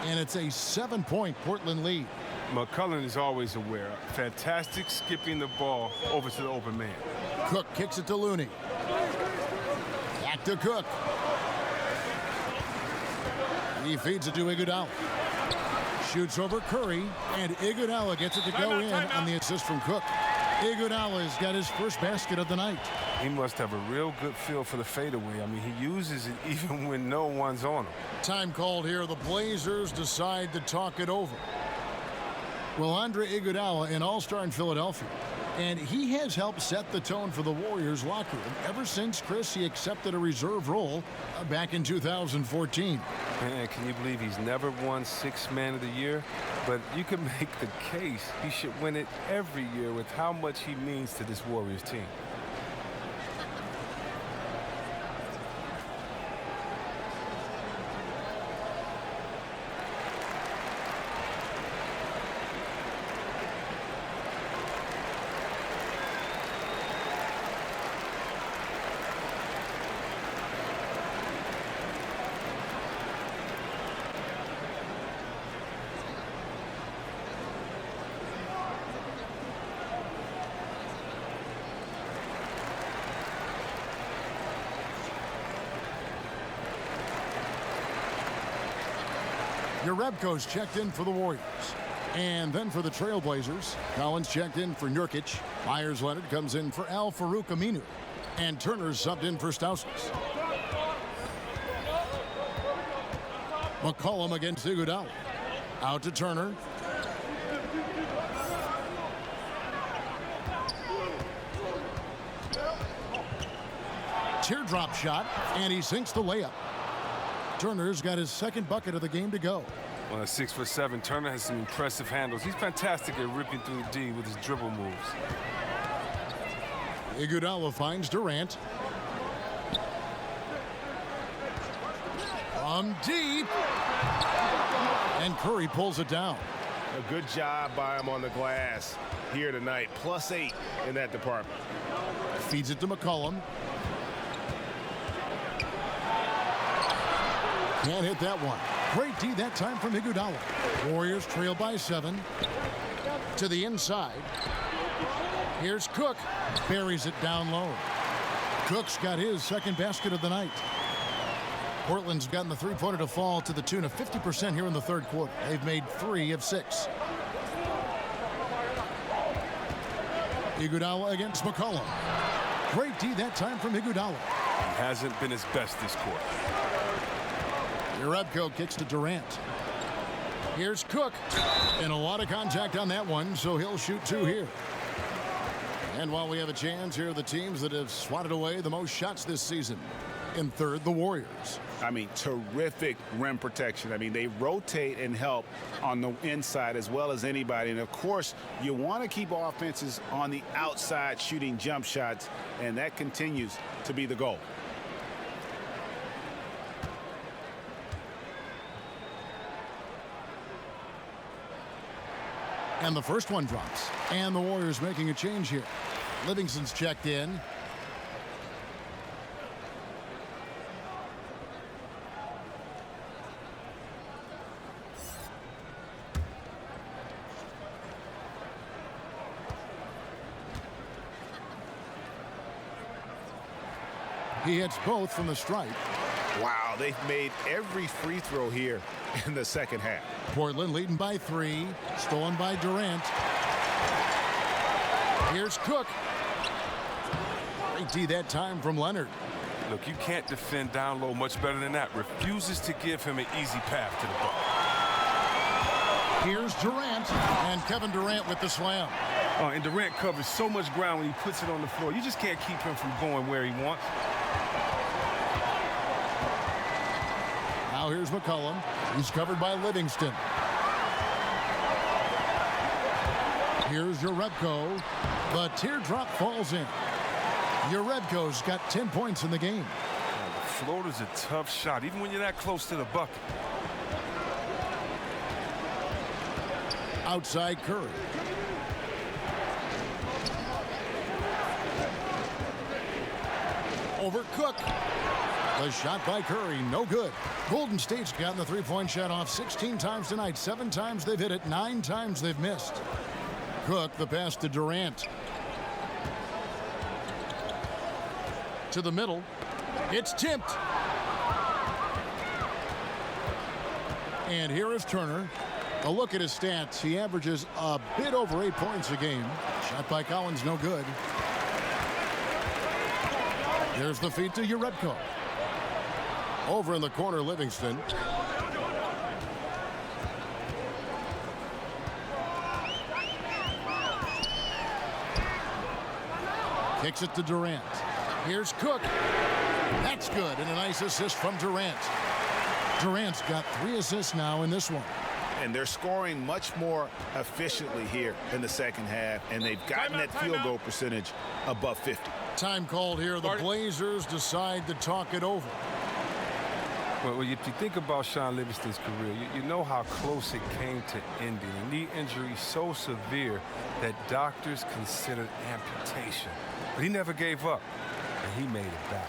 And it's a 7-point Portland lead. McCollum is always aware. Fantastic skipping the ball over to the open man. Cook kicks it to Looney. Back to Cook. He feeds it to Iguodala. Shoots over Curry, and Iguodala gets it to go in on the assist from Cook. Iguodala's got his first basket of the night. He must have a real good feel for the fadeaway. I mean, he uses it even when no one's on him. Time called here. The Blazers decide to talk it over. Well, Andre Iguodala, an all-star in Philadelphia, and he has helped set the tone for the Warriors locker room ever since, Chris, he accepted a reserve role back in 2014. Man, can you believe he's never won 6th Man of the Year? But you can make the case he should win it every year with how much he means to this Warriors team. Jerebko's checked in for the Warriors. And then for the Trailblazers, Collins checked in for Nurkic. Myers-Leonard comes in for Al-Farouq Aminu. And Turner's subbed in for Stauskas. McCollum against Iguodala. Out to Turner. Teardrop shot, and he sinks the layup. Turner's got his second bucket of the game to go. Well, at 6'7", Turner has some impressive handles. He's fantastic at ripping through the D with his dribble moves. Iguodala finds Durant. From deep. And Curry pulls it down. A good job by him on the glass here tonight. +8 in that department. Feeds it to McCollum. Can't hit that one. Great D that time from Iguodala. Warriors trail by 7. To the inside. Here's Cook. Buries it down low. Cook's got his second basket of the night. Portland's gotten the three-pointer to fall to the tune of 50% here in the third quarter. They've made 3 of 6. Iguodala against McCollum. Great D that time from Iguodala. He hasn't been his best this quarter. Jerebko kicks to Durant. Here's Cook. And a lot of contact on that one, so he'll shoot 2 here. And while we have a chance, here are the teams that have swatted away the most shots this season. In third, the Warriors. I mean, terrific rim protection. I mean, they rotate and help on the inside as well as anybody. And, of course, you want to keep offenses on the outside shooting jump shots, and that continues to be the goal. And the first one drops. And the Warriors making a change here. Livingston's checked in. He hits both from the stripe. Wow, they've made every free throw here in the second half. Portland leading by 3. Stolen by Durant. Here's Cook. Great D that time from Leonard. Look, you can't defend down low much better than that. Refuses to give him an easy path to the ball. Here's Durant. And Kevin Durant with the slam. Oh, and Durant covers so much ground when he puts it on the floor. You just can't keep him from going where he wants. Now here's McCollum. He's covered by Livingston. Here's Jerebko. The teardrop falls in. Jerebko's got 10 points in the game. The floater's a tough shot, even when you're that close to the bucket. Outside Curry. Over Cook. The shot by Curry, no good. Golden State's gotten the three-point shot off 16 times tonight. 7 times they've hit it, 9 times they've missed. Cook, the pass to Durant. To the middle. It's tipped. And here is Turner. A look at his stats. He averages a bit over 8 points a game. Shot by Collins, no good. There's the feed to Jerebko. Over in the corner, Livingston. Kicks it to Durant. Here's Cook. That's good, and a nice assist from Durant. Durant's got 3 assists now in this one. And they're scoring much more efficiently here in the second half, and they've gotten that field goal percentage above 50. Time called here. The Blazers decide to talk it over. Well, if you think about Shaun Livingston's career, you know how close it came to ending. A knee injury so severe that doctors considered amputation. But he never gave up, and he made it back.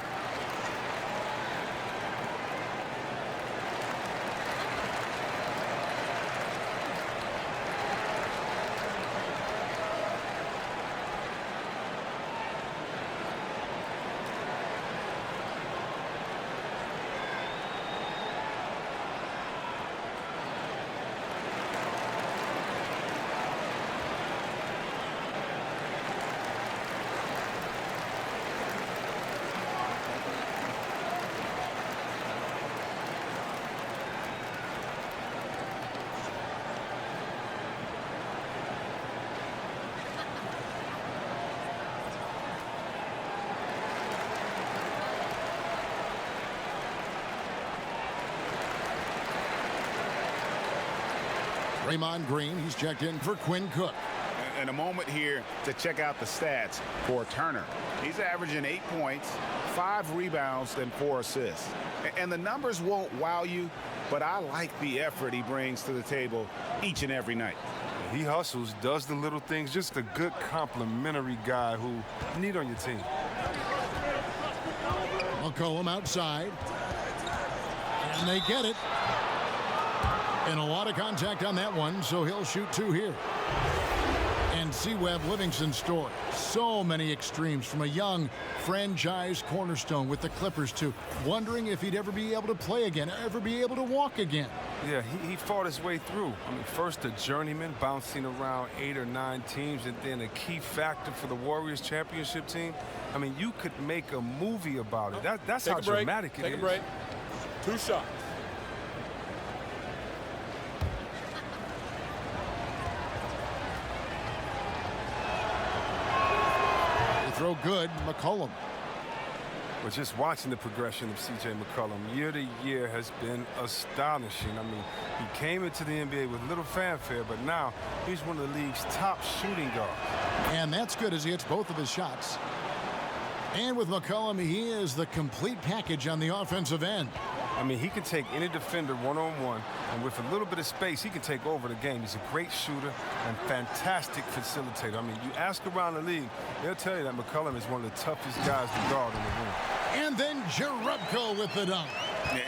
Draymond Green, he's checked in for Quinn Cook. And a moment here to check out the stats for Turner. He's averaging 8 points, 5 rebounds, and 4 assists. And the numbers won't wow you, but I like the effort he brings to the table each and every night. He hustles, does the little things, just a good complimentary guy who you need on your team. McCollum outside. And they get it. And a lot of contact on that one, so he'll shoot 2 here. And C-Web Livingston's story. So many extremes, from a young franchise cornerstone with the Clippers to wondering if he'd ever be able to play again, ever be able to walk again. Yeah, he fought his way through. I mean, first a journeyman bouncing around 8 or 9 teams, and then a key factor for the Warriors championship team. I mean, you could make a movie about it. That's how dramatic it is. Take a break. 2 shots. Throw good, McCollum. But just watching the progression of C.J. McCollum year to year has been astonishing. I mean, he came into the NBA with little fanfare, but now he's one of the league's top shooting guards. And that's good as he hits both of his shots. And with McCollum, he is the complete package on the offensive end. I mean, he can take any defender one-on-one, and with a little bit of space, he can take over the game. He's a great shooter and fantastic facilitator. I mean, you ask around the league, they'll tell you that McCollum is one of the toughest guys to guard in the room. And then Jerebko with the dunk.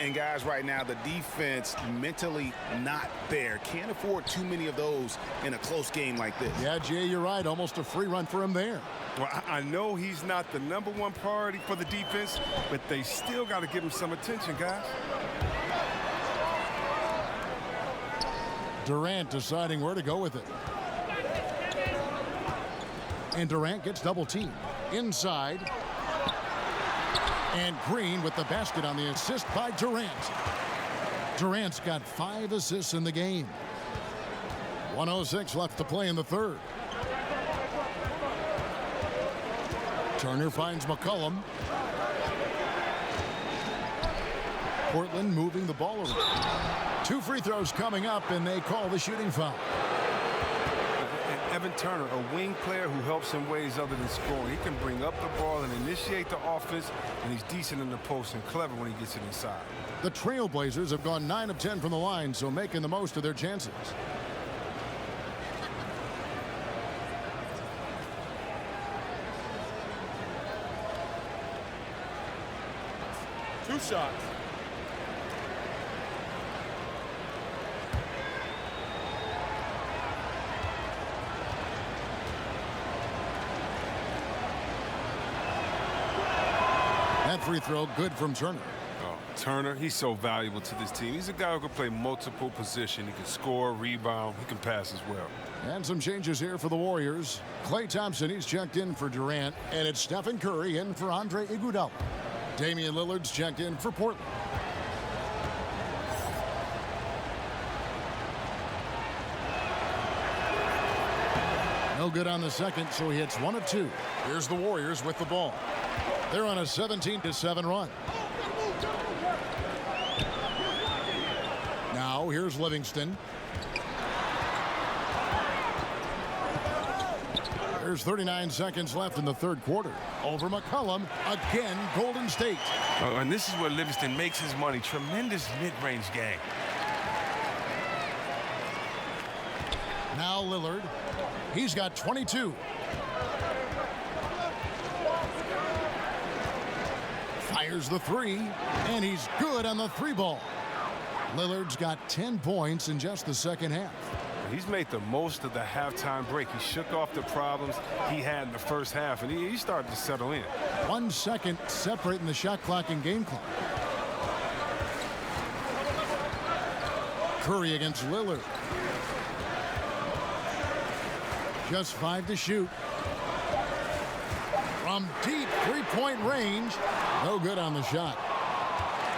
And guys, right now, the defense mentally not there. Can't afford too many of those in a close game like this. Yeah, Jay, you're right. Almost a free run for him there. Well, I know he's not the #1 priority for the defense, but they still got to give him some attention, guys. Durant deciding where to go with it. And Durant gets double teamed. Inside. And Green with the basket on the assist by Durant. Durant's got 5 assists in the game. 1:06 left to play in the third. Turner finds McCollum. Portland moving the ball around. 2 free throws coming up, and they call the shooting foul. Evan Turner, a wing player who helps in ways other than scoring. He can bring up the ball and initiate the offense, and he's decent in the post and clever when he gets it inside. The Trailblazers have gone 9 of 10 from the line, so making the most of their chances. Two shots. That free throw good from Turner. Oh, Turner, he's so valuable to this team. He's a guy who can play multiple positions. He can score, rebound, he can pass as well. And some changes here for the Warriors. Klay Thompson, he's checked in for Durant, and it's Steph Curry in for Andre Iguodala. Damian Lillard's checked in for Portland. No good on the second, so he hits 1 of 2. Here's the Warriors with the ball. They're on a 17-7 run. Now here's Livingston. There's 39 seconds left in the third quarter. Over McCollum, again, Golden State. And this is where Livingston makes his money. Tremendous mid-range game. Now Lillard. He's got 22. Fires the 3, and he's good on the 3 ball. Lillard's got 10 points in just the second half. He's made the most of the halftime break. He shook off the problems he had in the first half, and he started to settle in. 1 second separating the shot clock and game clock. Curry against Lillard. Just 5 to shoot. From deep three-point range. No good on the shot.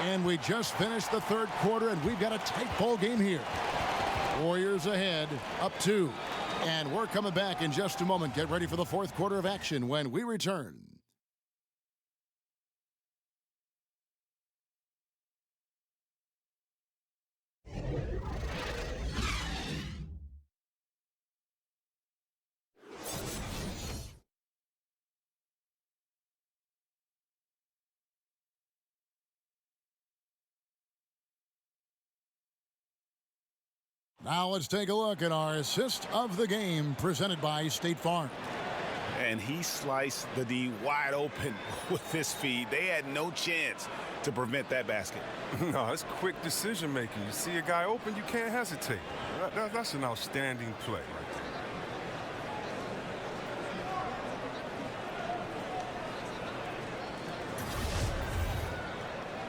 And we just finished the third quarter, and we've got a tight ball game here. Warriors ahead, up 2. And we're coming back in just a moment. Get ready for the fourth quarter of action when we return. Now let's take a look at our assist of the game presented by State Farm. And he sliced the D wide open with his feed. They had no chance to prevent that basket. No, it's quick decision making. You see a guy open, you can't hesitate. That's an outstanding play right there.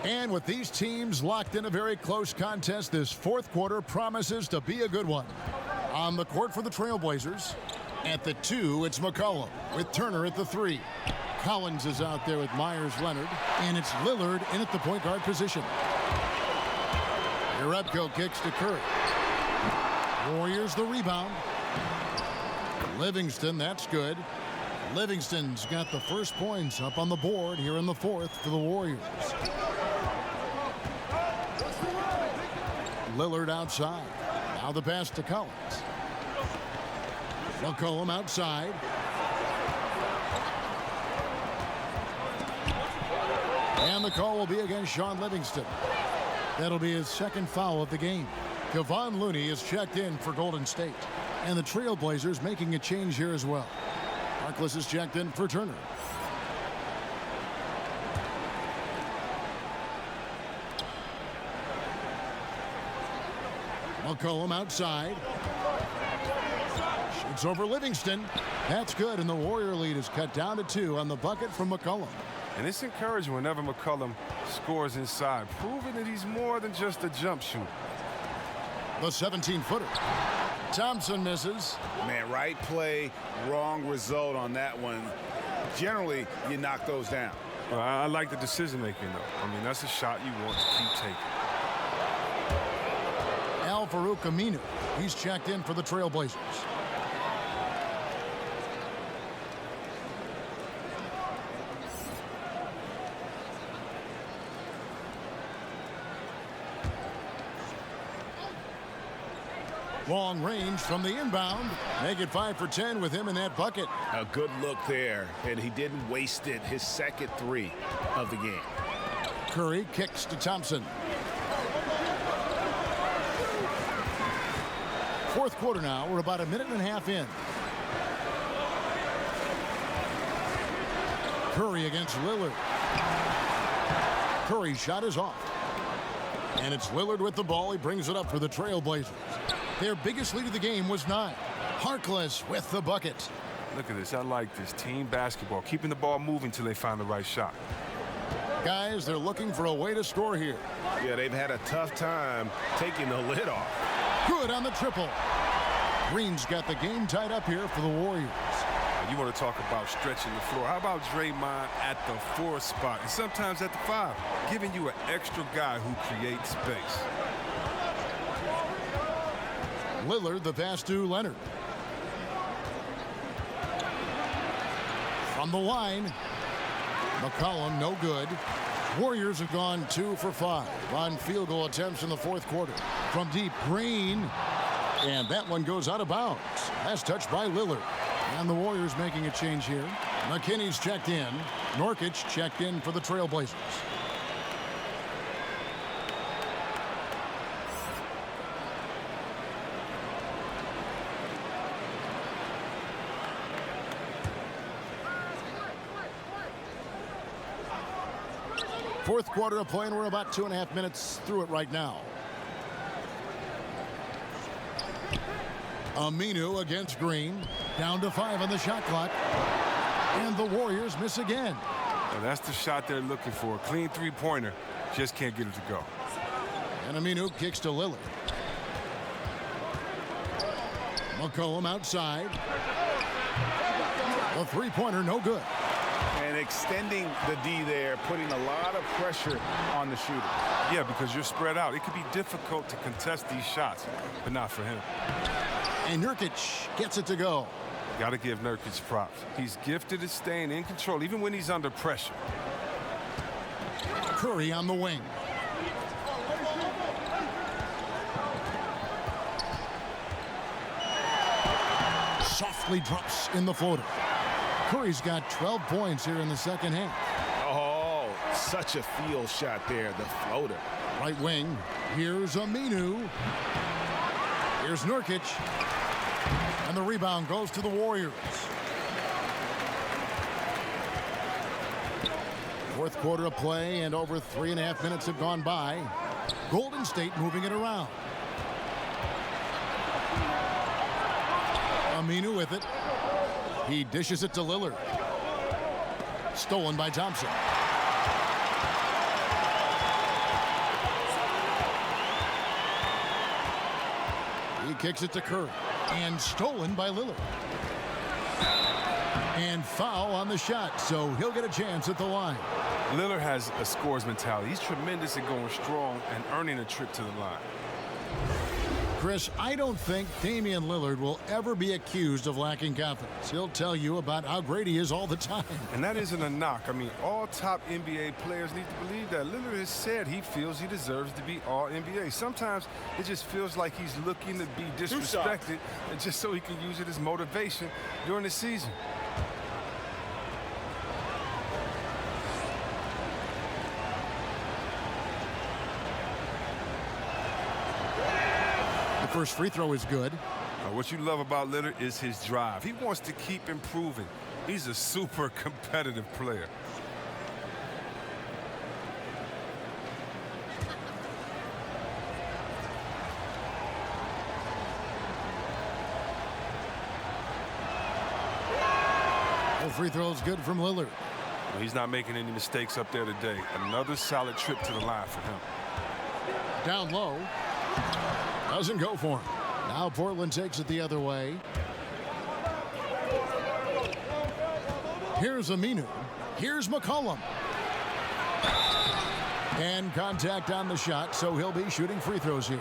And with these teams locked in a very close contest, this fourth quarter promises to be a good one. On the court for the Trailblazers, at the 2, it's McCollum with Turner at the 3. Collins is out there with Myers-Leonard, and it's Lillard in at the point guard position. Jerebko kicks to Curry. Warriors the rebound. Livingston, that's good. Livingston's got the first points up on the board here in the fourth for the Warriors. Lillard outside. Now the pass to Collins. McCollum outside. And the call will be against Shaun Livingston. That'll be his second foul of the game. Kevon Looney is checked in for Golden State. And the Trailblazers making a change here as well. Harkless is checked in for Turner. McCollum outside. Shoots over Livingston. That's good, and the Warrior lead is cut down to 2 on the bucket from McCollum. And it's encouraging whenever McCollum scores inside, proving that he's more than just a jump shooter. The 17-footer. Thompson misses. Man, right play, wrong result on that one. Generally, you knock those down. Well, I like the decision-making, though. I mean, that's a shot you want to keep taking. Al-Farouq Aminu. He's checked in for the Trailblazers. Long range from the inbound. Make it 5 for 10 with him in that bucket. A good look there, and he didn't waste it. His second 3 of the game. Curry kicks to Thompson. Fourth quarter now. We're about a minute and a half in. Curry against Lillard. Curry's shot is off. And it's Lillard with the ball. He brings it up for the Trailblazers. Their biggest lead of the game was 9. Harkless with the bucket. Look at this. I like this. Team basketball. Keeping the ball moving until they find the right shot. Guys, they're looking for a way to score here. Yeah, they've had a tough time taking the lid off. Good on the triple. Green's got the game tied up here for the Warriors. You want to talk about stretching the floor. How about Draymond at the 4 spot and sometimes at the 5, giving you an extra guy who creates space. Lillard, the pass to Leonard. From the line, McCollum, no good. Warriors have gone 2 for 5 on field goal attempts in the fourth quarter. From deep, Green. And that one goes out of bounds. Last touch by Lillard. And the Warriors making a change here. McKinney's checked in. Nurkic checked in for the Trailblazers. Fourth quarter of play, and we're about 2.5 minutes through it right now. Aminu against Green. Down to 5 on the shot clock. And the Warriors miss again. And that's the shot they're looking for. A clean three-pointer. Just can't get it to go. And Aminu kicks to Lillard. McCollum outside. The three-pointer, no good. And extending the D there, putting a lot of pressure on the shooter. Yeah, because you're spread out. It could be difficult to contest these shots, but not for him. And Nurkic gets it to go. Got to give Nurkic props. He's gifted at staying in control, even when he's under pressure. Curry on the wing. Softly drops in the floater. Curry's got 12 points here in the second half. Oh, such a field shot there, the floater. Right wing. Here's Aminu. Here's Nurkic. And the rebound goes to the Warriors. Fourth quarter of play, and over 3.5 minutes have gone by. Golden State moving it around. Aminu with it. He dishes it to Lillard. Stolen by Thompson. He kicks it to Curry. And stolen by Lillard. And foul on the shot, so he'll get a chance at the line. Lillard has a scores mentality. He's tremendous at going strong and earning a trip to the line. Chris, I don't think Damian Lillard will ever be accused of lacking confidence. He'll tell you about how great he is all the time. And that isn't a knock. I mean, all top NBA players need to believe that. Lillard has said he feels he deserves to be all NBA. Sometimes it just feels like he's looking to be disrespected, and just so he can use it as motivation during the season. First free throw is good. What you love about Lillard is his drive. He wants to keep improving. He's a super competitive player. The free throw is good from Lillard. Well, he's not making any mistakes up there today. Another solid trip to the line for him. Down low. Doesn't go for him. Now Portland takes it the other way. Here's Aminu. Here's McCollum. And contact on the shot, so he'll be shooting free throws here.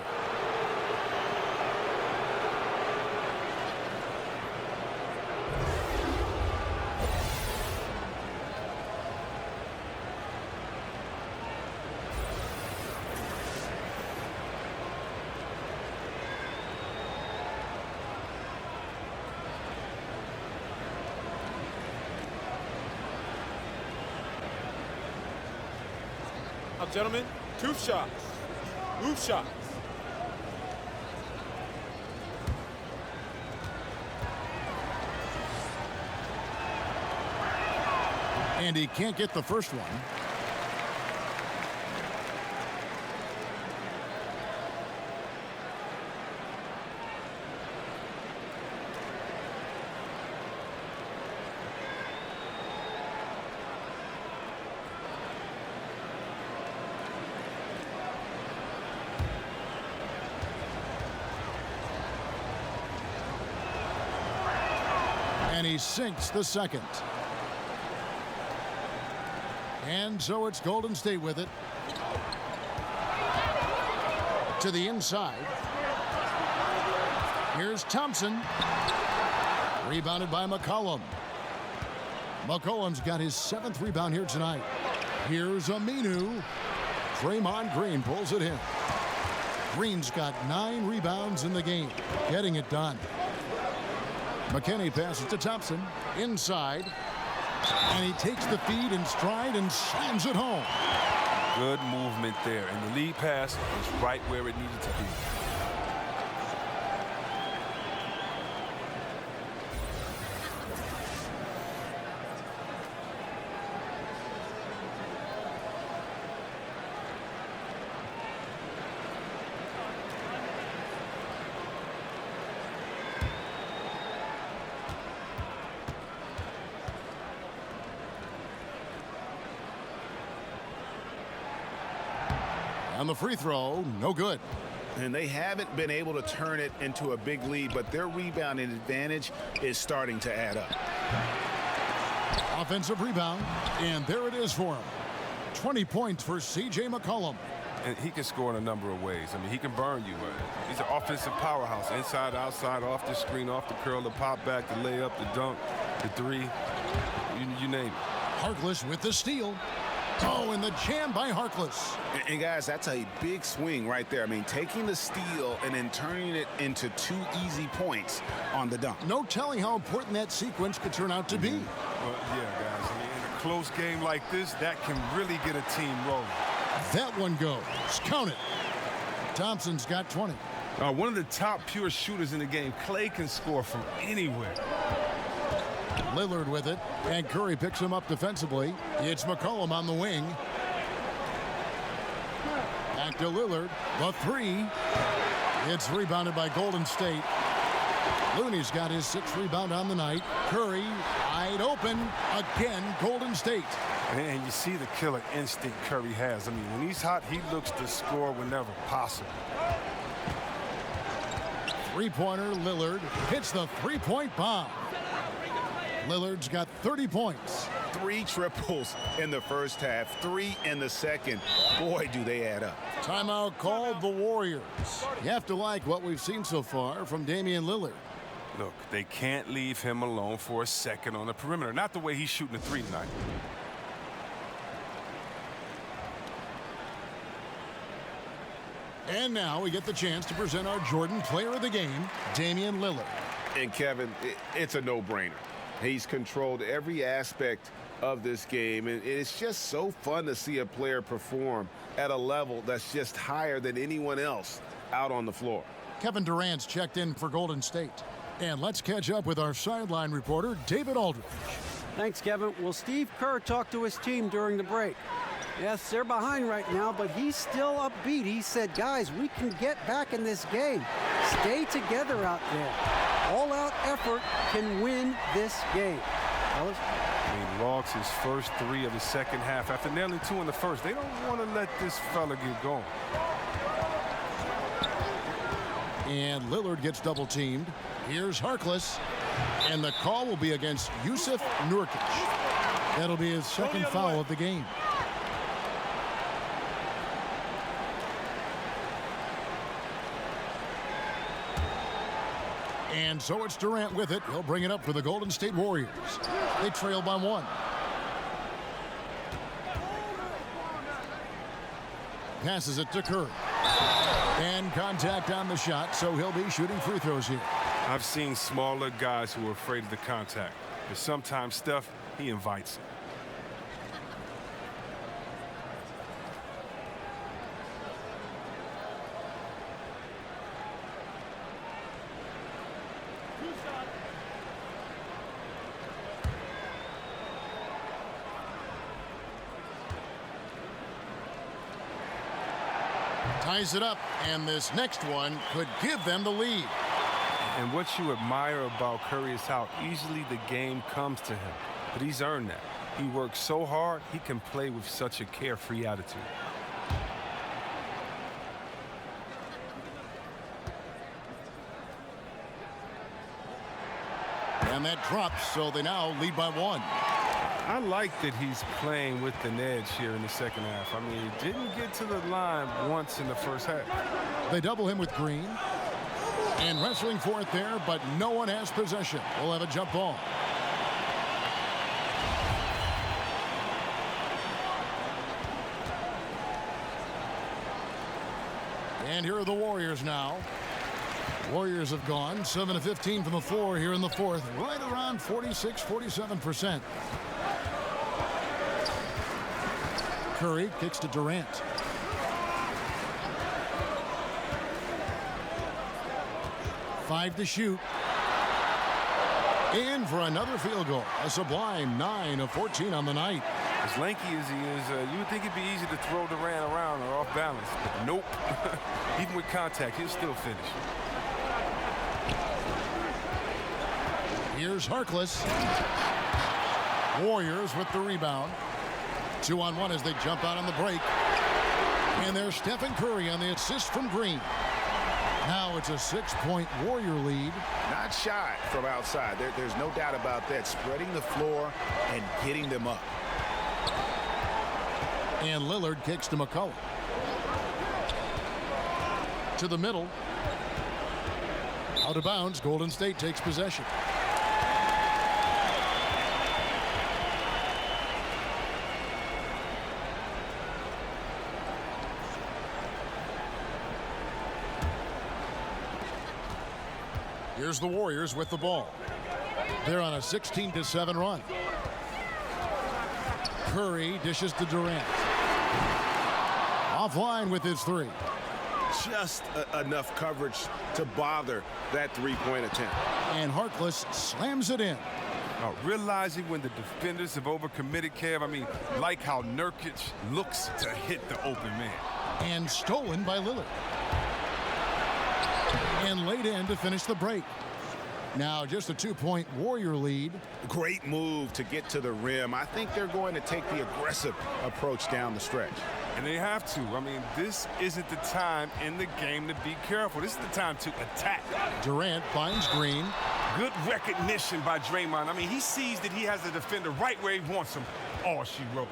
Gentlemen, 2 shots. 2 shots. And he can't get the first one. And he sinks the second. And so it's Golden State with it. To the inside. Here's Thompson. Rebounded by McCollum. McCollum's got his 7th rebound here tonight. Here's Aminu. Draymond Green pulls it in. Green's got 9 rebounds in the game, getting it done. McKinney passes to Thompson. Inside. And he takes the feed in stride and slams it home. Good movement there. And the lead pass was right where it needed to be. On the free throw, no good. And they haven't been able to turn it into a big lead, but their rebounding advantage is starting to add up. Offensive rebound, and there it is for him. 20 points for C.J. McCollum. And he can score in a number of ways. I mean, he can burn you. He's an offensive powerhouse. Inside, outside, off the screen, off the curl, the pop back, the layup, the dunk, the three. You name it. Harkless with the steal. Oh, and the jam by Harkless. And guys, that's a big swing right there. I mean, taking the steal and then turning it into 2 easy points on the dunk. No telling how important that sequence could turn out to be. Well, yeah, guys. I mean, in a close game like this, that can really get a team rolling. That one goes. Count it. Thompson's got 20. One of the top pure shooters in the game. Clay can score from anywhere. Lillard with it, and Curry picks him up defensively. It's McCollum on the wing. Back to Lillard. The 3. It's rebounded by Golden State. Looney's got his 6th rebound on the night. Curry wide open again. Golden State. And you see the killer instinct Curry has. I mean, when he's hot, he looks to score whenever possible. Three-pointer Lillard hits the 3-point bomb. Lillard's got 30 points. 3 triples in the first half, 3 in the second. Boy, do they add up. Timeout called the Warriors. You have to like what we've seen so far from Damian Lillard. Look, they can't leave him alone for a second on the perimeter. Not the way he's shooting the 3 tonight. And now we get the chance to present our Jordan Player of the Game, Damian Lillard. And Kevin, it's a no-brainer. He's controlled every aspect of this game, and it's just so fun to see a player perform at a level that's just higher than anyone else out on the floor. Kevin Durant's checked in for Golden State. And let's catch up with our sideline reporter, David Aldridge. Thanks, Kevin. Well, Steve Kerr talked to his team during the break. Yes, they're behind right now, but he's still upbeat. He said, guys, we can get back in this game. Stay together out there. All-out effort can win this game. Fellas? I mean, logs his first 3 of the second half after nailing 2 in the first. They don't want to let this fella get going. And Lillard gets double-teamed. Here's Harkless. And the call will be against Yusuf Nurkic. That'll be his second foul of the game. And so it's Durant with it. He'll bring it up for the Golden State Warriors. They trail by 1. Passes it to Curry. And contact on the shot, so he'll be shooting free throws here. I've seen smaller guys who are afraid of the contact. But sometimes Steph, he invites it. Ties it up, and this next one could give them the lead. And what you admire about Curry is how easily the game comes to him. But he's earned that. He works so hard, he can play with such a carefree attitude. And that drops, so they now lead by 1. I like that he's playing with an edge here in the second half. I mean, he didn't get to the line once in the first half. They double him with Green. And wrestling for it there, but no one has possession. We'll have a jump ball. And here are the Warriors now. Warriors have gone 7 of 15 from the floor here in the fourth, right around 46-47%. Curry kicks to Durant. Five to shoot. In for another field goal. A sublime 9 of 14 on the night. As lanky as he is, you would think it'd be easy to throw Durant around or off balance. But nope. Even with contact, he'll still finish. Here's Harkless. Warriors with the rebound. 2-on-1 as they jump out on the break. And there's Steph Curry on the assist from Green. Now it's a 6-point Warrior lead. Not shy from outside. There's no doubt about that. Spreading the floor and getting them up. And Lillard kicks to McCollum. To the middle. Out of bounds. Golden State takes possession. Here's the Warriors with the ball. They're on a 16-7 run. Curry dishes to Durant. Offline with his three. Just enough coverage to bother that three-point attempt. And Harkless slams it in. Realizing when the defenders have overcommitted, Kev, I mean, like how Nurkic looks to hit the open man. And stolen by Lillard. And laid in to finish the break. Now just a 2-point Warrior lead. Great move to get to the rim. I think they're going to take the aggressive approach down the stretch. And they have to. I mean, this isn't the time in the game to be careful. This is the time to attack. Durant finds Green. Good recognition by Draymond. I mean, he sees that he has the defender right where he wants him. All she wrote.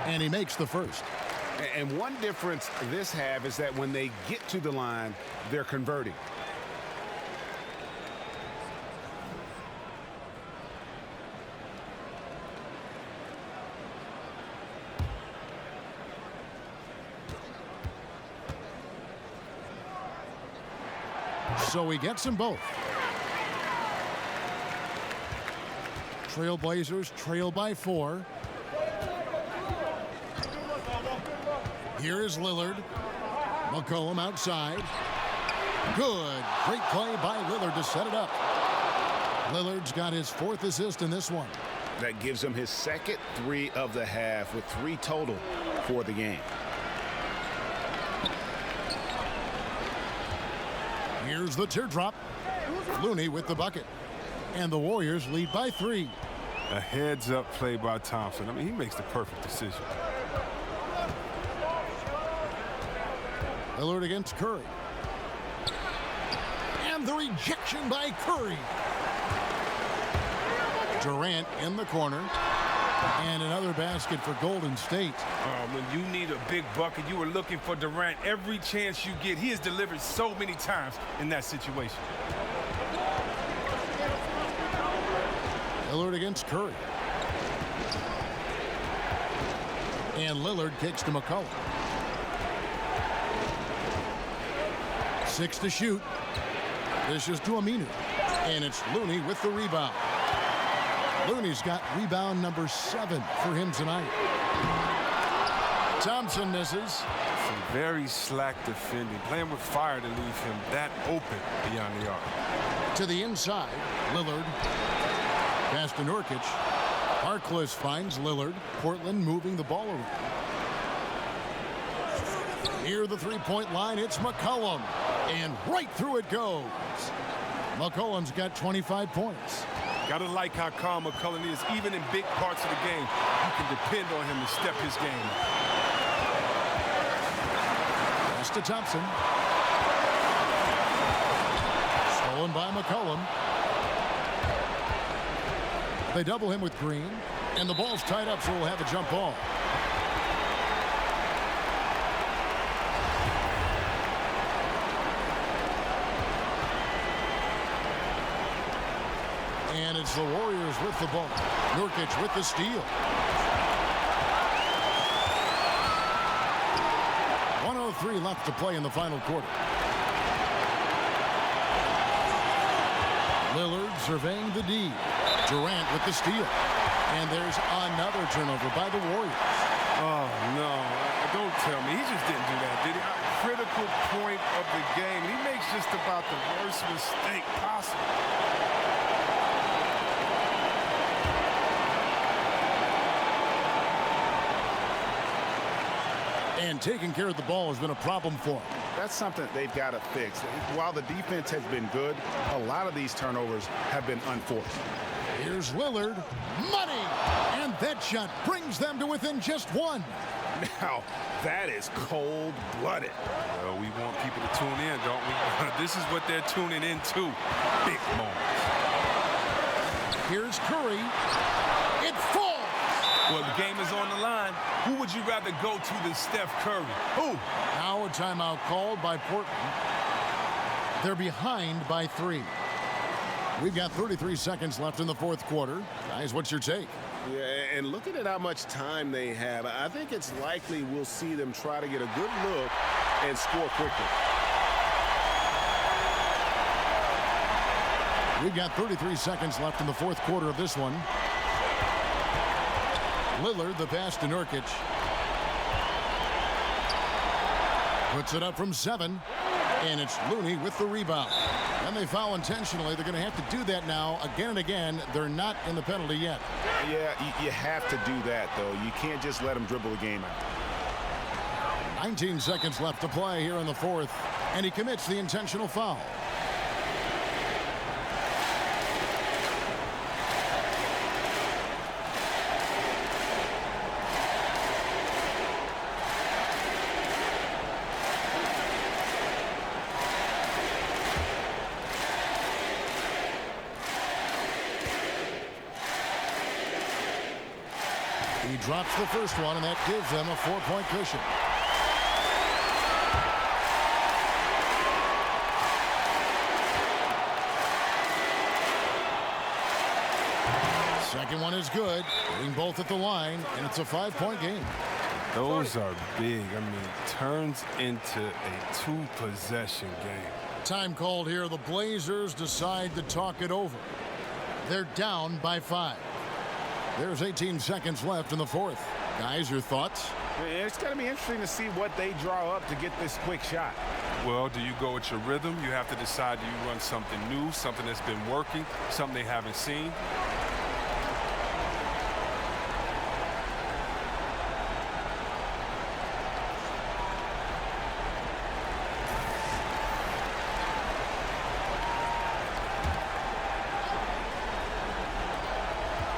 And he makes the first. And one difference this half is that when they get to the line, they're converting. So he gets them both. Trailblazers trail by 4. Here is Lillard. McCollum outside. Good. Great play by Lillard to set it up. Lillard's got his 4th assist in this one. That gives him his second 3 of the half with 3 total for the game. Here's the teardrop. Looney with the bucket. And the Warriors lead by 3. A heads-up play by Thompson. I mean, he makes the perfect decision. Lillard against Curry. And the rejection by Curry. Durant in the corner. And another basket for Golden State. When you need a big bucket, you were looking for Durant every chance you get. He has delivered so many times in that situation. Lillard against Curry. And Lillard kicks to McCollum. 6 to shoot. This is to Aminu. And it's Looney with the rebound. Looney's got rebound number 7 for him tonight. Thompson misses. Some very slack defending. Playing with fire to leave him that open beyond the arc. To the inside, Lillard. Pass to Nurkic. Harkless finds Lillard. Portland moving the ball around. Near the three-point line, it's McCollum. And right through it goes. McCollum's got 25 points. Gotta like how calm McCollum is. Even in big parts of the game, you can depend on him to step his game. Pass to Thompson. Stolen by McCollum. They double him with Green. And the ball's tied up, so we'll have a jump ball. And it's the Warriors with the ball. Nurkic with the steal. 1:03 left to play in the final quarter. Lillard surveying the D. Durant with the steal. And there's another turnover by the Warriors. Oh, no. Don't tell me. He just didn't do that, did he? Critical point of the game. He makes just about the worst mistake possible. And taking care of the ball has been a problem for him. That's something they've got to fix. While the defense has been good, a lot of these turnovers have been unforced. Here's Lillard. Money! And that shot brings them to within just one. Now, that is cold-blooded. Well, we want people to tune in, don't we? This is what they're tuning into. Big moments. Here's Curry. It falls! Well, the game is on the line. Who would you rather go to than Steph Curry? Who? Now a timeout called by Portland. They're behind by 3. We've got 33 seconds left in the fourth quarter. Guys, what's your take? Yeah, and looking at how much time they have, I think it's likely we'll see them try to get a good look and score quickly. We've got 33 seconds left in the fourth quarter of this one. Lillard, the pass to Nurkic. Puts it up from 7. And it's Looney with the rebound. And they foul intentionally. They're going to have to do that now again and again. They're not in the penalty yet. Yeah, you have to do that, though. You can't just let them dribble the game out. 19 seconds left to play here in the fourth. And he commits the intentional foul. He drops the first one, and that gives them a 4-point cushion. Second one is good. Hitting both at the line, and it's a 5-point game. Those are big. I mean, turns into a 2-possession game. Time called here. The Blazers decide to talk it over. They're down by 5. There's 18 seconds left in the fourth. Guys, your thoughts? It's going to be interesting to see what they draw up to get this quick shot. Well, do you go with your rhythm? You have to decide, do you run something new, something that's been working, something they haven't seen?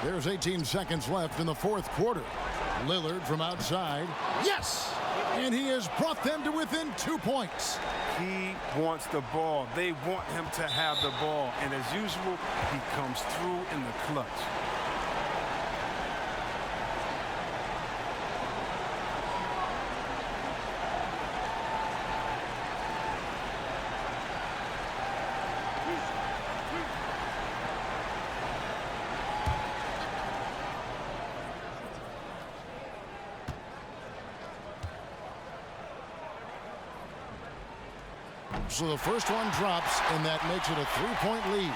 There's 18 seconds left in the fourth quarter. Lillard from outside. Yes! And he has brought them to within 2 points. He wants the ball. They want him to have the ball. And as usual, he comes through in the clutch. So the first one drops, and that makes it a 3-point lead.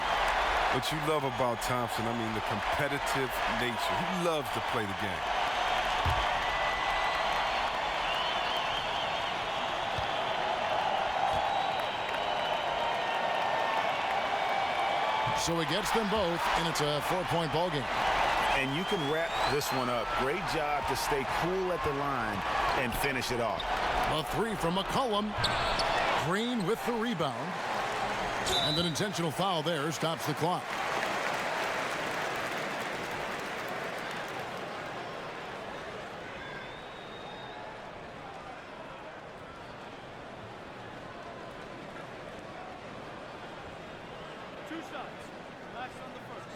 What you love about Thompson, I mean, the competitive nature. He loves to play the game. So he gets them both, and it's a 4-point ball game. And you can wrap this one up. Great job to stay cool at the line and finish it off. A three from McCollum. Green with the rebound. And an intentional foul there stops the clock. Two shots. Last on the first.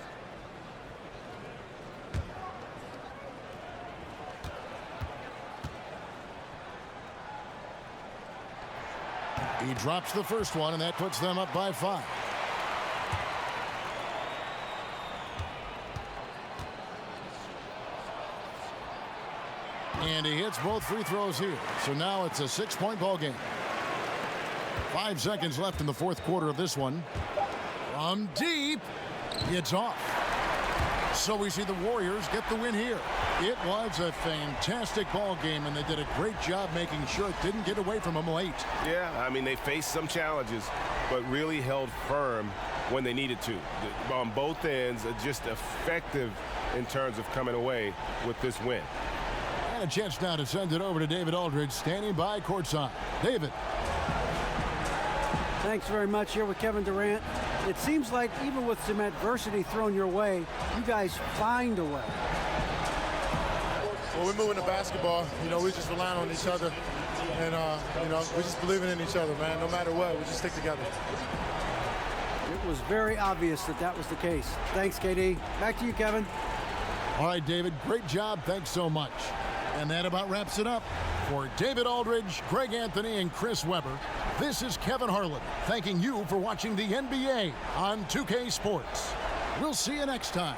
He drops the first one, and that puts them up by 5. And he hits both free throws here. So now it's a 6-point ball game. 5 seconds left in the fourth quarter of this one. From deep, it's off. So we see the Warriors get the win here. It was a fantastic ball game, and they did a great job making sure it didn't get away from them late. Yeah, I mean, they faced some challenges, but really held firm when they needed to. On both ends, just effective in terms of coming away with this win. And a chance now to send it over to David Aldridge, standing by courtside. David. Thanks very much here with Kevin Durant. It seems like even with some adversity thrown your way, you guys find a way. When we're moving the basketball, we're just relying on each other. And, we're just believing in each other, man. No matter what, we just stick together. It was very obvious that was the case. Thanks, KD. Back to you, Kevin. All right, David, great job. Thanks so much. And that about wraps it up. For David Aldridge, Greg Anthony, and Chris Webber, this is Kevin Harlan thanking you for watching the NBA on 2K Sports. We'll see you next time.